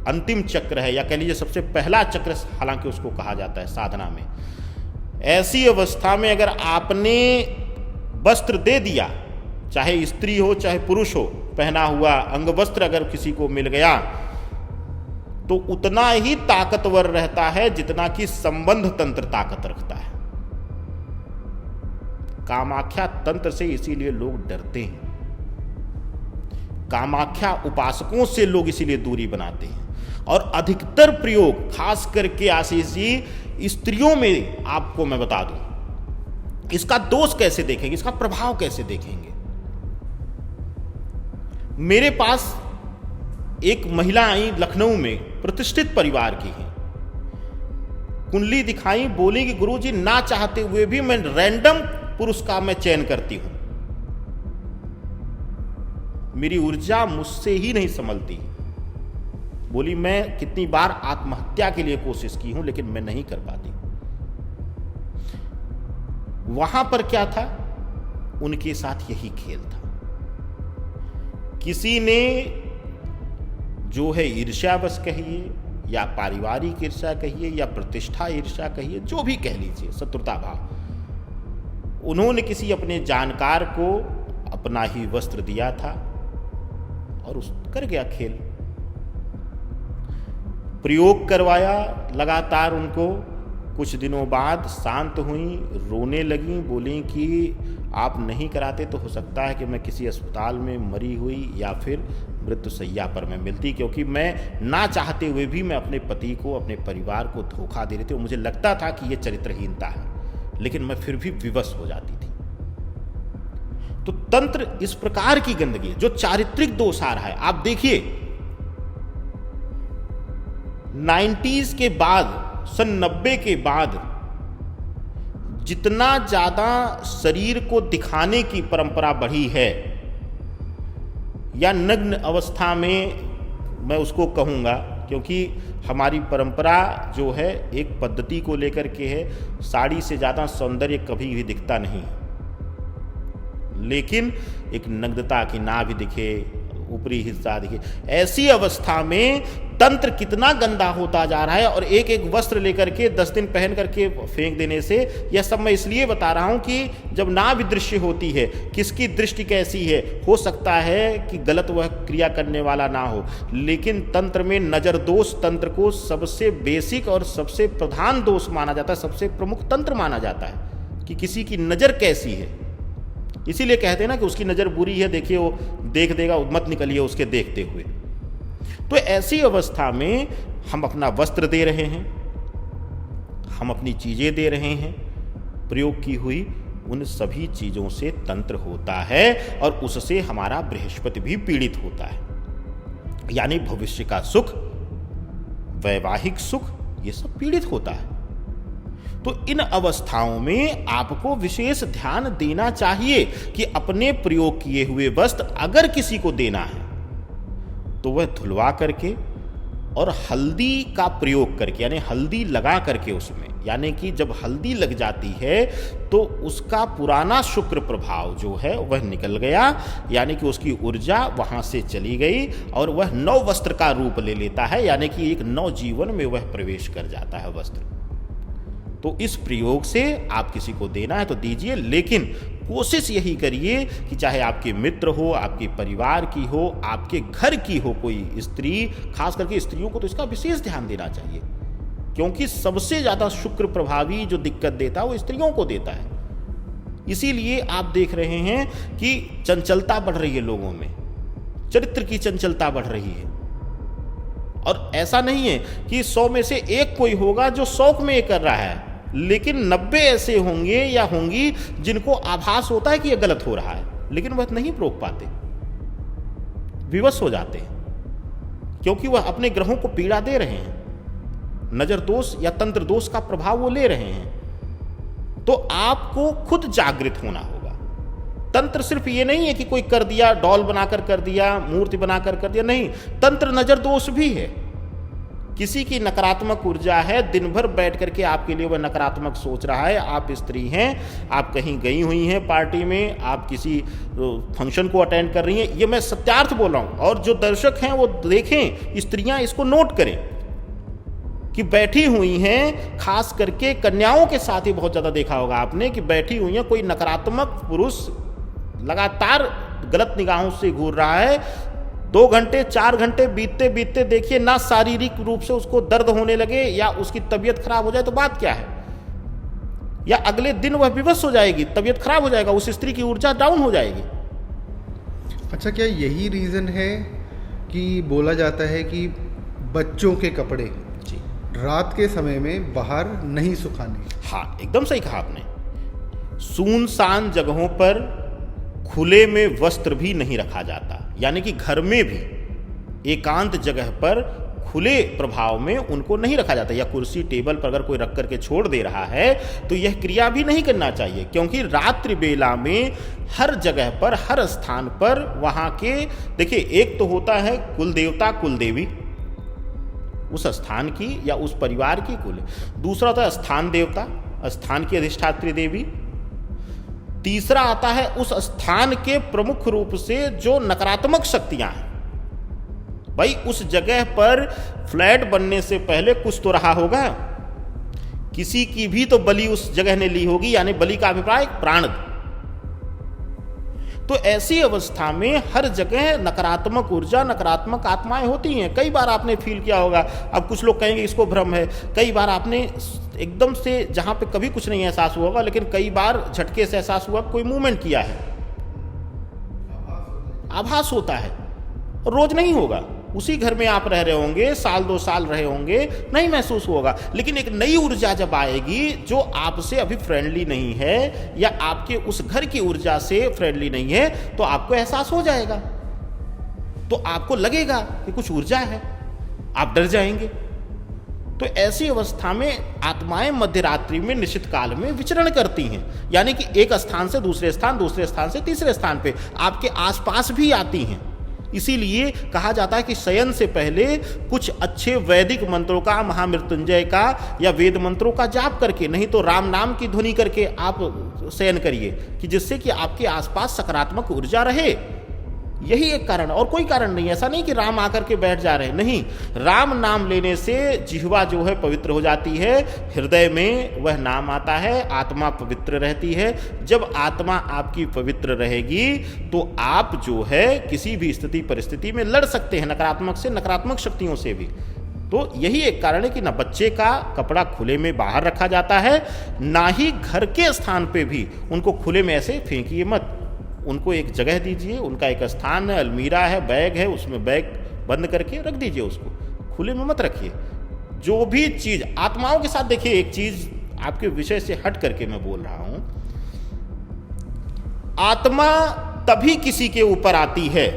अंतिम चक्र है, या कह लीजिए सबसे पहला चक्र हालांकि उसको कहा जाता है साधना में, ऐसी अवस्था में अगर आपने वस्त्र दे दिया, चाहे स्त्री हो चाहे पुरुष हो, पहना हुआ अंग वस्त्र अगर किसी को मिल गया, तो उतना ही ताकतवर रहता है जितना कि संबंध तंत्र ताकत रखता है। कामाख्या तंत्र से इसीलिए लोग डरते हैं, कामाख्या उपासकों से लोग इसीलिए दूरी बनाते हैं। और अधिकतर प्रयोग, खास करके आशीष जी, स्त्रियों में आपको मैं बता दूं, इसका दोष कैसे देखेंगे, इसका प्रभाव कैसे देखेंगे। मेरे पास एक महिला आई, लखनऊ में, प्रतिष्ठित परिवार की है, कुंडली दिखाई, बोली कि गुरुजी ना चाहते हुए भी मैं रैंडम पुरुष का मैं चयन करती हूं, मेरी ऊर्जा मुझसे ही नहीं संभलती। बोली मैं कितनी बार आत्महत्या के लिए कोशिश की हूं लेकिन मैं नहीं कर पाती। वहां पर क्या था, उनके साथ यही खेल था। किसी ने जो है ईर्ष्यावश कहिए या पारिवारिक ईर्ष्या कहिए या प्रतिष्ठा ईर्ष्या कहिए, जो भी कह लीजिए, शत्रुता भाव, उन्होंने किसी अपने जानकार को अपना ही वस्त्र दिया था और उस कर गया खेल, प्रयोग करवाया लगातार उनको। कुछ दिनों बाद शांत हुई, रोने लगी, बोली कि आप नहीं कराते तो हो सकता है कि मैं किसी अस्पताल में मरी हुई या फिर मृत्युशैया पर मैं मिलती, क्योंकि मैं ना चाहते हुए भी मैं अपने पति को, अपने परिवार को धोखा दे रही थी और मुझे लगता था कि ये चरित्रहीनता है, लेकिन मैं फिर भी विवश हो जाती थी। तो तंत्र इस प्रकार की गंदगी जो चारित्रिक दोष आ रहा है, आप देखिए 90s के बाद, सन 90 के बाद जितना ज्यादा शरीर को दिखाने की परंपरा बढ़ी है, या नग्न अवस्था में मैं उसको कहूँगा, क्योंकि हमारी परंपरा जो है एक पद्धति को लेकर के है, साड़ी से ज़्यादा सौंदर्य कभी भी दिखता नहीं, लेकिन एक नग्नता की ना भी दिखे, ऊपरी हिस्सा दिखे। ऐसी अवस्था में तंत्र कितना गंदा होता जा रहा है, और एक एक वस्त्र लेकर के 10 दिन पहन करके फेंक देने से, यह सब मैं इसलिए बता रहा हूं कि जब नाभि दृश्य होती है, किसकी दृष्टि कैसी है, हो सकता है कि गलत वह क्रिया करने वाला ना हो, लेकिन तंत्र में नजर दोष तंत्र को सबसे बेसिक और सबसे प्रधान दोष माना जाता है, सबसे प्रमुख तंत्र माना जाता है कि किसी की नजर कैसी है। इसीलिए कहते हैं ना कि उसकी नजर बुरी है, देखिए वो देख देगा, मत निकलिए उसके देखते हुए। तो ऐसी अवस्था में हम अपना वस्त्र दे रहे हैं, हम अपनी चीजें दे रहे हैं, प्रयोग की हुई उन सभी चीजों से तंत्र होता है और उससे हमारा बृहस्पति भी पीड़ित होता है, यानी भविष्य का सुख, वैवाहिक सुख, ये सब पीड़ित होता है। तो इन अवस्थाओं में आपको विशेष ध्यान देना चाहिए कि अपने प्रयोग किए हुए वस्त्र अगर किसी को देना है तो वह धुलवा करके और हल्दी का प्रयोग करके, यानी हल्दी लगा करके उसमें, यानी कि जब हल्दी लग जाती है तो उसका पुराना शुक्र प्रभाव जो है वह निकल गया, यानी कि उसकी ऊर्जा वहां से चली गई और वह नव वस्त्र का रूप ले लेता है, यानी कि एक नव जीवन में वह प्रवेश कर जाता है वस्त्र। तो इस प्रयोग से आप किसी को देना है तो दीजिए, लेकिन कोशिश यही करिए कि चाहे आपके मित्र हो, आपके परिवार की हो, आपके घर की हो कोई स्त्री, खास करके स्त्रियों को तो इसका विशेष ध्यान देना चाहिए, क्योंकि सबसे ज्यादा शुक्र प्रभावी जो दिक्कत देता है वो स्त्रियों को देता है। इसीलिए आप देख रहे हैं कि चंचलता बढ़ रही है लोगों में, चरित्र की चंचलता बढ़ रही है। और ऐसा नहीं है कि 100 में से एक कोई होगा जो शौक में ये कर रहा है, लेकिन 90 ऐसे होंगे या होंगी जिनको आभास होता है कि यह गलत हो रहा है, लेकिन वह नहीं रोक पाते, विवश हो जाते हैं, क्योंकि वह अपने ग्रहों को पीड़ा दे रहे हैं, नजर दोष या तंत्र दोष का प्रभाव वो ले रहे हैं। तो आपको खुद जागृत होना होगा। तंत्र सिर्फ ये नहीं है कि कोई कर दिया, डॉल बनाकर कर दिया, मूर्ति बनाकर कर दिया, नहीं, तंत्र नजर दोष भी है। किसी की नकारात्मक ऊर्जा है, दिन भर बैठ करके आपके लिए वह नकारात्मक सोच रहा है। आप स्त्री हैं, आप कहीं गई हुई हैं पार्टी में, आप किसी फंक्शन को अटेंड कर रही हैं, ये मैं सत्यार्थ बोल रहा हूं, और जो दर्शक हैं वो देखें, स्त्रियां इसको नोट करें कि बैठी हुई हैं, खास करके कन्याओं के साथ ही बहुत ज्यादा देखा होगा आपने कि बैठी हुई हैं, कोई नकारात्मक पुरुष लगातार गलत निगाहों से घूर रहा है, 2 घंटे 4 घंटे बीतते बीतते देखिए ना शारीरिक रूप से उसको दर्द होने लगे या उसकी तबीयत खराब हो जाए तो बात क्या है, या अगले दिन वह विवश हो जाएगी, तबीयत खराब हो जाएगा, उस स्त्री की ऊर्जा डाउन हो जाएगी। अच्छा, क्या यही रीज़न है कि बोला जाता है कि बच्चों के कपड़े जी रात के समय में बाहर नहीं सुखाने? हाँ, एकदम सही कहा आपने। सुनसान जगहों पर खुले में वस्त्र भी नहीं रखा जाता, यानी कि घर में भी एकांत जगह पर खुले प्रभाव में उनको नहीं रखा जाता, या कुर्सी टेबल पर अगर कोई रख करके छोड़ दे रहा है तो यह क्रिया भी नहीं करना चाहिए, क्योंकि रात्रि बेला में हर जगह पर, हर स्थान पर वहाँ के, देखिए, एक तो होता है कुल देवता कुल देवी उस स्थान की या उस परिवार की कुल, दूसरा होता है स्थान देवता, स्थान की अधिष्ठात्री देवी, तीसरा आता है उस स्थान के प्रमुख रूप से जो नकारात्मक शक्तियां हैं। भाई उस जगह पर फ्लैट बनने से पहले कुछ तो रहा होगा, किसी की भी तो बलि उस जगह ने ली होगी, यानी बलि का अभिप्राय प्राण। तो ऐसी अवस्था में हर जगह नकारात्मक ऊर्जा, नकारात्मक आत्माएं होती हैं। कई बार आपने फील किया होगा, अब कुछ लोग कहेंगे इसको भ्रम है, कई बार आपने एकदम से जहां पे कभी कुछ नहीं एहसास हुआ होगा, लेकिन कई बार झटके से एहसास हुआ, कोई मूवमेंट किया है, आभास होता है। रोज नहीं होगा, उसी घर में आप रह रहे होंगे, साल 2 साल रहे होंगे, नहीं महसूस होगा, लेकिन एक नई ऊर्जा जब आएगी जो आपसे अभी फ्रेंडली नहीं है या आपके उस घर की ऊर्जा से फ्रेंडली नहीं है, तो आपको एहसास हो जाएगा, तो आपको लगेगा कि कुछ ऊर्जा है, आप डर जाएंगे। तो ऐसी अवस्था में आत्माएं मध्य रात्रि में निश्चित काल में विचरण करती हैं, यानी कि एक स्थान से दूसरे स्थान, दूसरे स्थान से तीसरे स्थान पे आपके आसपास भी आती हैं। इसीलिए कहा जाता है कि शयन से पहले कुछ अच्छे वैदिक मंत्रों का, महामृत्युंजय का या वेद मंत्रों का जाप करके, नहीं तो राम नाम की ध्वनि करके आप शयन करिए, कि जिससे कि आपके आसपास सकारात्मक ऊर्जा रहे। यही एक कारण, और कोई कारण नहीं। ऐसा नहीं कि राम आकर के बैठ जा रहे हैं, नहीं, राम नाम लेने से जिह्वा जो है पवित्र हो जाती है, हृदय में वह नाम आता है, आत्मा पवित्र रहती है। जब आत्मा आपकी पवित्र रहेगी तो आप जो है किसी भी स्थिति परिस्थिति में लड़ सकते हैं, नकारात्मक से, नकारात्मक शक्तियों से भी। तो यही एक कारण है कि ना बच्चे का कपड़ा खुले में बाहर रखा जाता है, ना ही घर के स्थान पे भी उनको खुले में ऐसे फेंकिए मत। उनको एक जगह दीजिए, उनका एक स्थान है, अलमीरा है, बैग है, उसमें बैग बंद करके रख दीजिए, उसको खुले में मत रखिए। जो भी चीज आत्माओं के साथ, देखिए एक चीज आपके विषय से हट करके मैं बोल रहा हूं, आत्मा तभी किसी के ऊपर आती है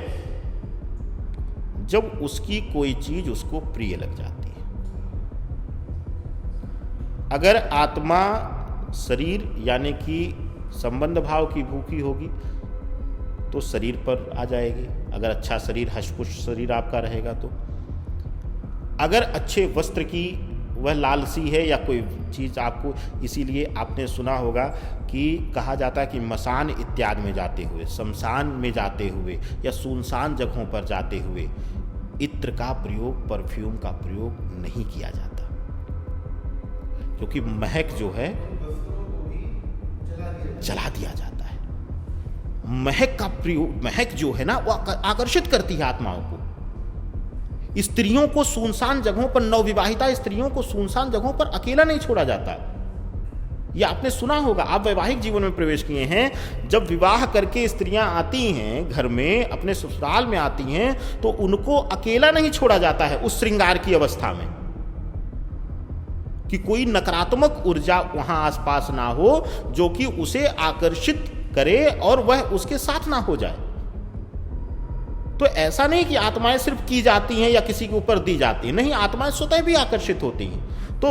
जब उसकी कोई चीज उसको प्रिय लग जाती है। अगर आत्मा शरीर यानी कि संबंध भाव की भूखी होगी तो शरीर पर आ जाएगी। अगर अच्छा शरीर, हष्टपुष्ट शरीर आपका रहेगा तो, अगर अच्छे वस्त्र की वह लालसी है या कोई चीज़ आपको, इसीलिए आपने सुना होगा कि कहा जाता है कि मसान इत्यादि में जाते हुए, शमशान में जाते हुए या सुनसान जगहों पर जाते हुए इत्र का प्रयोग, परफ्यूम का प्रयोग नहीं किया जाता, क्योंकि महक जो है जला दिया जाता है। महक का प्रयोग, महक जो है ना, वो आकर्षित करती है आत्माओं को। स्त्रियों को सुनसान जगहों पर, नवविवाहिता स्त्रियों को सुनसान जगहों पर अकेला नहीं छोड़ा जाता। ये आपने सुना होगा, आप वैवाहिक जीवन में प्रवेश किए हैं, जब विवाह करके स्त्रियां आती हैं घर में, अपने ससुराल में आती हैं, तो उनको अकेला नहीं छोड़ा जाता है उस श्रृंगार की अवस्था में, कि कोई नकारात्मक ऊर्जा वहां आसपास ना हो जो कि उसे आकर्षित करे और वह उसके साथ ना हो जाए। तो ऐसा नहीं कि आत्माएं सिर्फ की जाती हैं या किसी के ऊपर दी जाती हैं, नहीं, आत्माएं स्वतः भी आकर्षित होती हैं। तो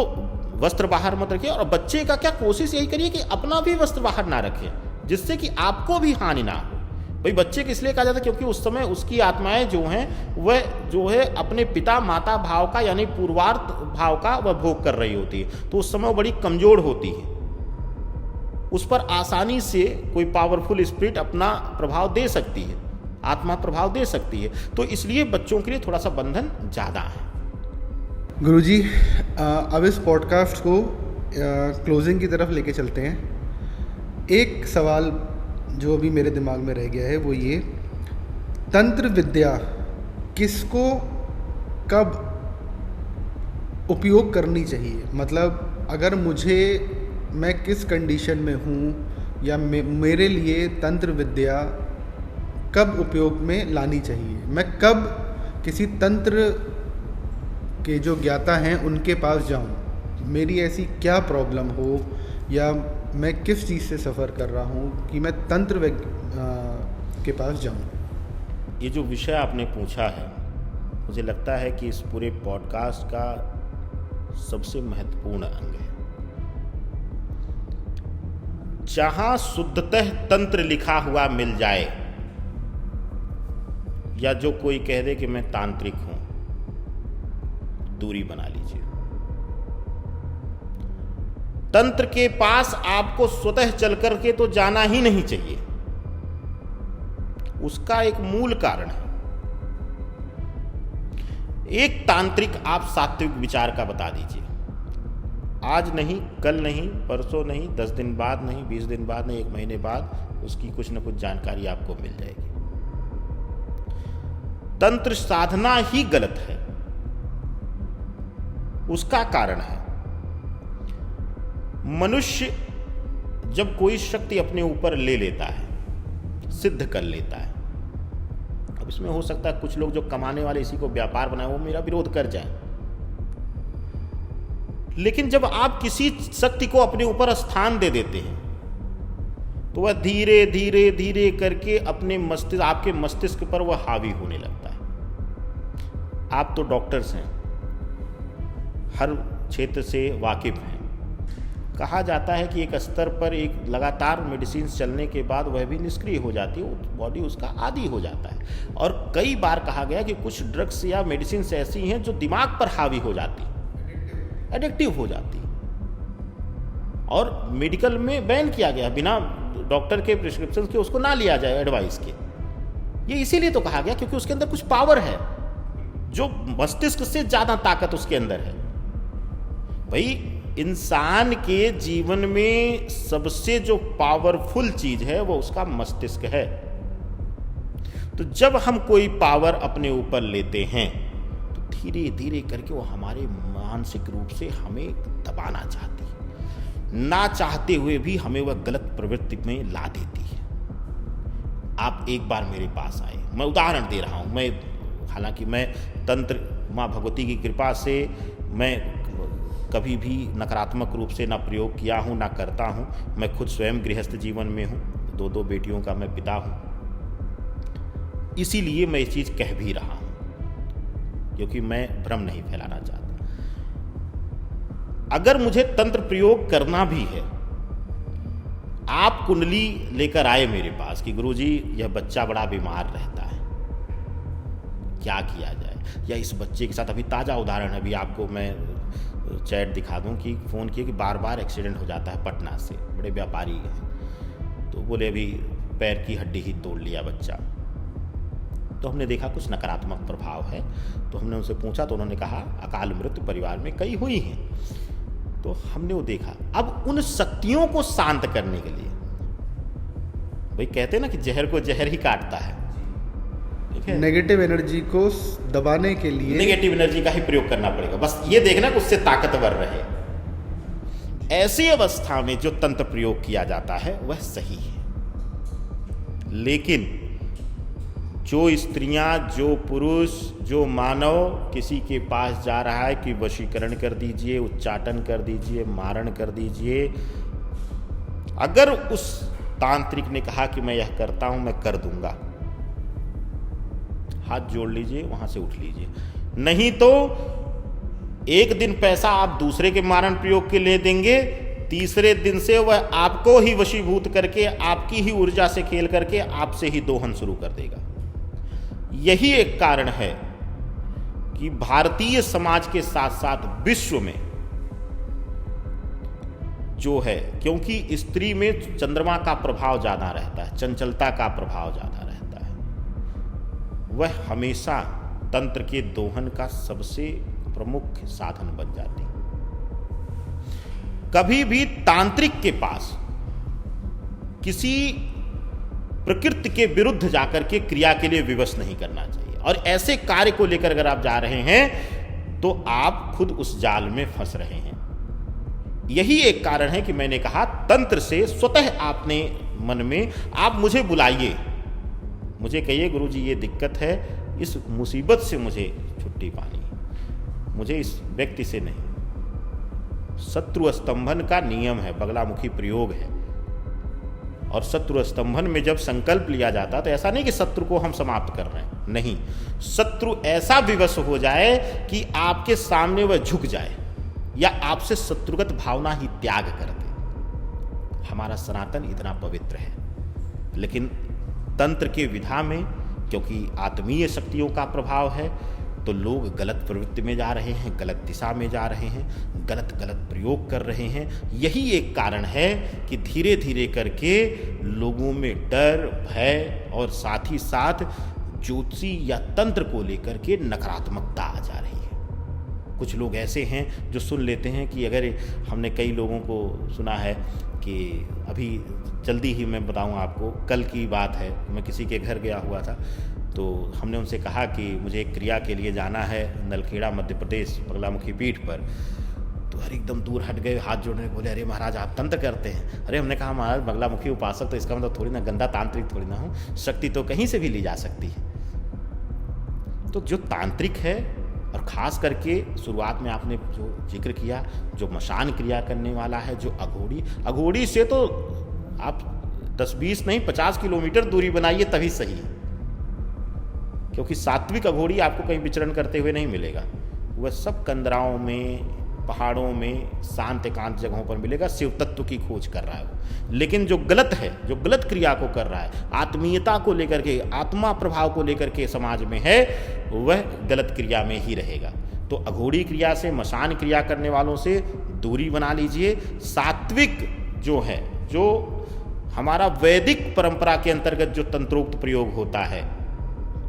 वस्त्र बाहर मत रखिए, और बच्चे का क्या, कोशिश यही करिए कि अपना भी वस्त्र बाहर ना रखें, जिससे कि आपको भी हानि ना हो। भाई बच्चे को इसलिए कहा जाता है क्योंकि उस समय उसकी आत्माएं जो हैं वह जो है अपने पिता माता भाव का, यानी पूर्वार्थ भाव का वह भोग कर रही होती है, तो उस समय वो बड़ी कमजोर होती है, उस पर आसानी से कोई पावरफुल स्पिरिट अपना प्रभाव दे सकती है, आत्मा प्रभाव दे सकती है। तो इसलिए बच्चों के लिए थोड़ा सा बंधन ज़्यादा है। गुरुजी, अब इस पॉडकास्ट को क्लोजिंग की तरफ लेके चलते हैं। एक सवाल जो अभी मेरे दिमाग में रह गया है वो ये, तंत्र विद्या किसको कब उपयोग करनी चाहिए? मतलब अगर मुझे, मैं किस कंडीशन में हूँ या मेरे लिए तंत्र विद्या कब उपयोग में लानी चाहिए? मैं कब किसी तंत्र के जो ज्ञाता हैं उनके पास जाऊँ? मेरी ऐसी क्या प्रॉब्लम हो या मैं किस चीज़ से सफ़र कर रहा हूँ कि मैं तंत्र के पास जाऊँ? ये जो विषय आपने पूछा है मुझे लगता है कि इस पूरे पॉडकास्ट का सबसे महत्वपूर्ण अंग है। जहां शुद्धतः तंत्र लिखा हुआ मिल जाए, या जो कोई कह दे कि मैं तांत्रिक हूं, दूरी बना लीजिए। तंत्र के पास आपको स्वतः चल करके तो जाना ही नहीं चाहिए। उसका एक मूल कारण है। एक तांत्रिक आप सात्विक विचार का बता दीजिए, आज नहीं, कल नहीं, परसों नहीं, 10 दिन बाद नहीं, 20 दिन बाद नहीं, 1 महीने बाद उसकी कुछ न कुछ जानकारी आपको मिल जाएगी। तंत्र साधना ही गलत है। उसका कारण है, मनुष्य जब कोई शक्ति अपने ऊपर ले लेता है, सिद्ध कर लेता है, अब इसमें हो सकता है कुछ लोग जो कमाने वाले इसी को व्यापार बनाए वो मेरा विरोध कर जाए, लेकिन जब आप किसी शक्ति को अपने ऊपर स्थान दे देते हैं तो वह धीरे धीरे धीरे करके अपने मस्तिष्क, आपके मस्तिष्क पर वह हावी होने लगता है। आप तो डॉक्टर्स हैं, हर क्षेत्र से वाकिफ हैं। कहा जाता है कि एक स्तर पर एक लगातार मेडिसिन चलने के बाद वह भी निष्क्रिय हो जाती है, बॉडी उसका आदी हो जाता है। और कई बार कहा गया कि कुछ ड्रग्स या मेडिसिन ऐसी हैं जो दिमाग पर हावी हो जाती, एडिक्टिव हो जाती, और मेडिकल में बैन किया गया, बिना डॉक्टर के प्रिस्क्रिप्शन के उसको ना लिया जाए, एडवाइस के। ये इसीलिए तो कहा गया क्योंकि उसके अंदर कुछ पावर है, जो मस्तिष्क से ज्यादा ताकत उसके अंदर है। भाई, इंसान के जीवन में सबसे जो पावरफुल चीज है वो उसका मस्तिष्क है। तो जब हम कोई पावर अपने ऊपर लेते हैं तो धीरे धीरे करके वो हमारे मानसिक रूप से हमें दबाना चाहती है, ना चाहते हुए भी हमें वह गलत प्रवृत्ति में ला देती है। आप एक बार मेरे पास आए, मैं उदाहरण दे रहा हूं, हालांकि मैं तंत्र माँ भगवती की कृपा से मैं कभी भी नकारात्मक रूप से ना प्रयोग किया हूँ, ना करता हूँ। मैं खुद स्वयं गृहस्थ जीवन में हूँ, 2 बेटियों का मैं पिता हूँ। इसीलिए मैं ये चीज़ कह भी रहा हूँ, क्योंकि मैं भ्रम नहीं फैलाना चाहता। अगर मुझे तंत्र प्रयोग करना भी है, आप कुंडली लेकर आए मेरे पास कि गुरुजी यह बच्चा बड़ा बीमार रहता है, क्या किया जाए, या इस बच्चे के साथ, अभी ताज़ा उदाहरण है, अभी आपको मैं चैट दिखा दूं कि फ़ोन किए कि बार बार एक्सीडेंट हो जाता है पटना से, बड़े व्यापारी हैं, तो बोले अभी पैर की हड्डी ही तोड़ लिया बच्चा। तो हमने देखा कुछ नकारात्मक प्रभाव है, तो हमने उनसे पूछा तो उन्होंने कहा अकाल मृत्यु परिवार में कई हुई हैं। तो हमने वो देखा। अब उन शक्तियों को शांत करने के लिए, भाई कहते हैं ना कि जहर को जहर ही काटता है, नेगेटिव एनर्जी को दबाने के लिए नेगेटिव एनर्जी का ही प्रयोग करना पड़ेगा। बस ये देखना कि उससे ताकतवर रहे। ऐसी अवस्था में जो तंत्र प्रयोग किया जाता है वह सही है, लेकिन जो स्त्रियां, जो पुरुष, जो मानव किसी के पास जा रहा है कि वशीकरण कर दीजिए, उच्चाटन कर दीजिए, मारण कर दीजिए, अगर उस तांत्रिक ने कहा कि मैं यह करता हूं, मैं कर दूंगा, हाथ जोड़ लीजिए, वहां से उठ लीजिए। नहीं तो एक दिन पैसा आप दूसरे के मारण प्रयोग के ले देंगे, तीसरे दिन से वह आपको ही वशीभूत करके, आपकी ही ऊर्जा से खेल करके आपसे ही दोहन शुरू कर देगा। यही एक कारण है कि भारतीय समाज के साथ साथ विश्व में जो है, क्योंकि स्त्री में चंद्रमा का प्रभाव ज्यादा रहता है, चंचलता का प्रभाव ज्यादा रहता है, वह हमेशा तंत्र के दोहन का सबसे प्रमुख साधन बन जाती है। कभी भी तांत्रिक के पास किसी प्रकृति के विरुद्ध जाकर के क्रिया के लिए विवश नहीं करना चाहिए, और ऐसे कार्य को लेकर अगर आप जा रहे हैं तो आप खुद उस जाल में फंस रहे हैं। यही एक कारण है कि मैंने कहा तंत्र से स्वतः आपने मन में, आप मुझे बुलाइए, मुझे कहिए गुरुजी ये दिक्कत है, इस मुसीबत से मुझे छुट्टी पानी है, मुझे इस व्यक्ति से नहीं। शत्रु स्तंभन का नियम है, बगलामुखी प्रयोग है, और शत्रु स्तंभन में जब संकल्प लिया जाता तो ऐसा नहीं कि शत्रु को हम समाप्त कर रहे हैं, नहीं, शत्रु ऐसा विवश हो जाए कि आपके सामने वह झुक जाए या आपसे शत्रुगत भावना ही त्याग कर दे। हमारा सनातन इतना पवित्र है, लेकिन तंत्र के विधा में क्योंकि आत्मीय शक्तियों का प्रभाव है तो लोग गलत प्रवृत्ति में जा रहे हैं, गलत दिशा में जा रहे हैं, गलत प्रयोग कर रहे हैं। यही एक कारण है कि धीरे धीरे करके लोगों में डर, भय और साथ ही साथ ज्योतिषी या तंत्र को लेकर के नकारात्मकता आ जा रही है। कुछ लोग ऐसे हैं जो सुन लेते हैं कि अगर हमने कई लोगों को सुना है कि अभी जल्दी ही मैं बताऊं आपको, कल की बात है, मैं किसी के घर गया हुआ था तो हमने उनसे कहा कि मुझे एक क्रिया के लिए जाना है नलखेड़ा मध्य प्रदेश बगलामुखी पीठ पर। तो हर एकदम दूर हट गए, हाथ जोड़ने बोले, अरे महाराज आप तंत्र करते हैं? अरे हमने कहा महाराज बगलामुखी उपासक तो इसका मतलब थोड़ी ना गंदा तांत्रिक थोड़ी ना हूँ, शक्ति तो कहीं से भी ली जा सकती है। तो जो तांत्रिक है और ख़ास करके शुरुआत में आपने जो जिक्र किया, जो मशान क्रिया करने वाला है, जो अघोड़ी से तो आप 10-20 नहीं 50 किलोमीटर दूरी बनाइए तभी सही है, क्योंकि सात्विक अघोड़ी आपको कहीं विचरण करते हुए नहीं मिलेगा। वह सब कंदराओं में, पहाड़ों में, शांत एकांत जगहों पर मिलेगा, शिव तत्व की खोज कर रहा है वो। लेकिन जो गलत है, जो गलत क्रिया को कर रहा है, आत्मीयता को लेकर के, आत्मा प्रभाव को लेकर के समाज में है, वह गलत क्रिया में ही रहेगा। तो अघोड़ी क्रिया से, मशान क्रिया करने वालों से दूरी बना लीजिए। सात्विक जो है, जो हमारा वैदिक परंपरा के अंतर्गत जो तंत्रोक्त प्रयोग होता है,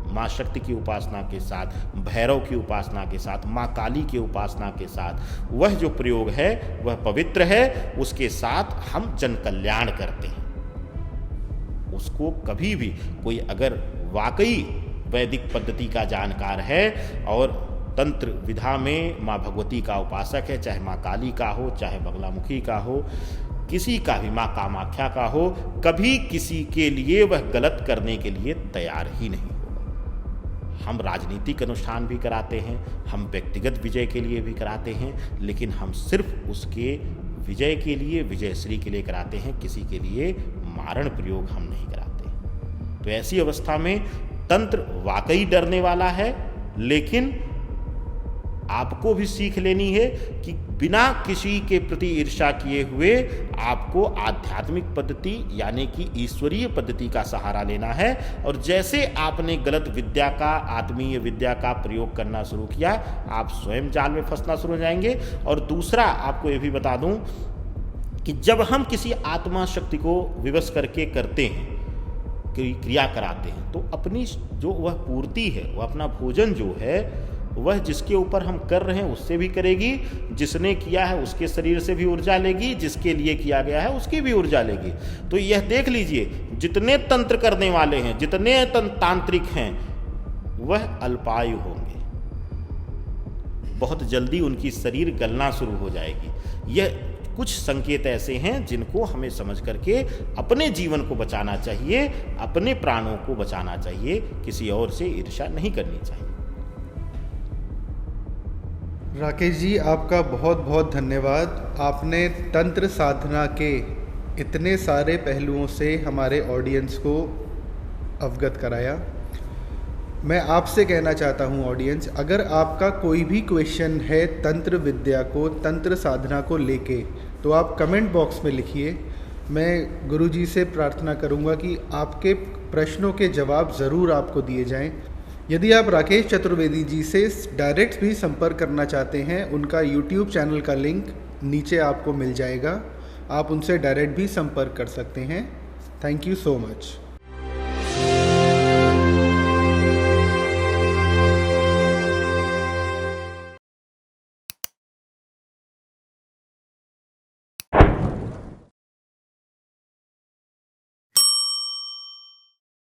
माँ शक्ति की उपासना के साथ, भैरव की उपासना के साथ, माँ काली की उपासना के साथ, वह जो प्रयोग है वह पवित्र है। उसके साथ हम जन कल्याण करते हैं। उसको कभी भी कोई अगर वाकई वैदिक पद्धति का जानकार है और तंत्र विधा में माँ भगवती का उपासक है, चाहे माँ काली का हो, चाहे बगलामुखी का हो, किसी का भी, माँ कामाख्या का हो, कभी किसी के लिए वह गलत करने के लिए तैयार ही नहीं। हम राजनीतिक अनुष्ठान भी कराते हैं, हम व्यक्तिगत विजय के लिए भी कराते हैं, लेकिन हम सिर्फ उसके विजय के लिए, विजयश्री के लिए कराते हैं, किसी के लिए मारण प्रयोग हम नहीं कराते। तो ऐसी अवस्था में तंत्र वाकई डरने वाला है, लेकिन आपको भी सीख लेनी है कि बिना किसी के प्रति ईर्ष्या किए हुए आपको आध्यात्मिक पद्धति यानी कि ईश्वरीय पद्धति का सहारा लेना है। और जैसे आपने गलत विद्या का, आत्मीय विद्या का प्रयोग करना शुरू किया, आप स्वयं जाल में फंसना शुरू हो जाएंगे। और दूसरा आपको ये भी बता दूं कि जब हम किसी आत्मा शक्ति को विवश करके करते हैं, क्रिया कराते हैं, तो अपनी जो वह पूर्ति है, वह अपना भोजन जो है, वह जिसके ऊपर हम कर रहे हैं उससे भी करेगी, जिसने किया है उसके शरीर से भी ऊर्जा लेगी, जिसके लिए किया गया है उसकी भी ऊर्जा लेगी। तो यह देख लीजिए, जितने तंत्र करने वाले हैं, जितने तांत्रिक हैं, वह अल्पायु होंगे। बहुत जल्दी उनकी शरीर गलना शुरू हो जाएगी। यह कुछ संकेत ऐसे हैं जिनको हमें समझ करके अपने जीवन को बचाना चाहिए, अपने प्राणों को बचाना चाहिए, किसी और से ईर्ष्या नहीं करनी चाहिए। राकेश जी, आपका बहुत बहुत धन्यवाद। आपने तंत्र साधना के इतने सारे पहलुओं से हमारे ऑडियंस को अवगत कराया। मैं आपसे कहना चाहता हूं ऑडियंस, अगर आपका कोई भी क्वेश्चन है तंत्र विद्या को, तंत्र साधना को लेके, तो आप कमेंट बॉक्स में लिखिए। मैं गुरुजी से प्रार्थना करूंगा कि आपके प्रश्नों के जवाब ज़रूर आपको दिए जाएं। यदि आप राकेश चतुर्वेदी जी से डायरेक्ट भी संपर्क करना चाहते हैं, उनका यूट्यूब चैनल का लिंक नीचे आपको मिल जाएगा, आप उनसे डायरेक्ट भी संपर्क कर सकते हैं। Thank you so much.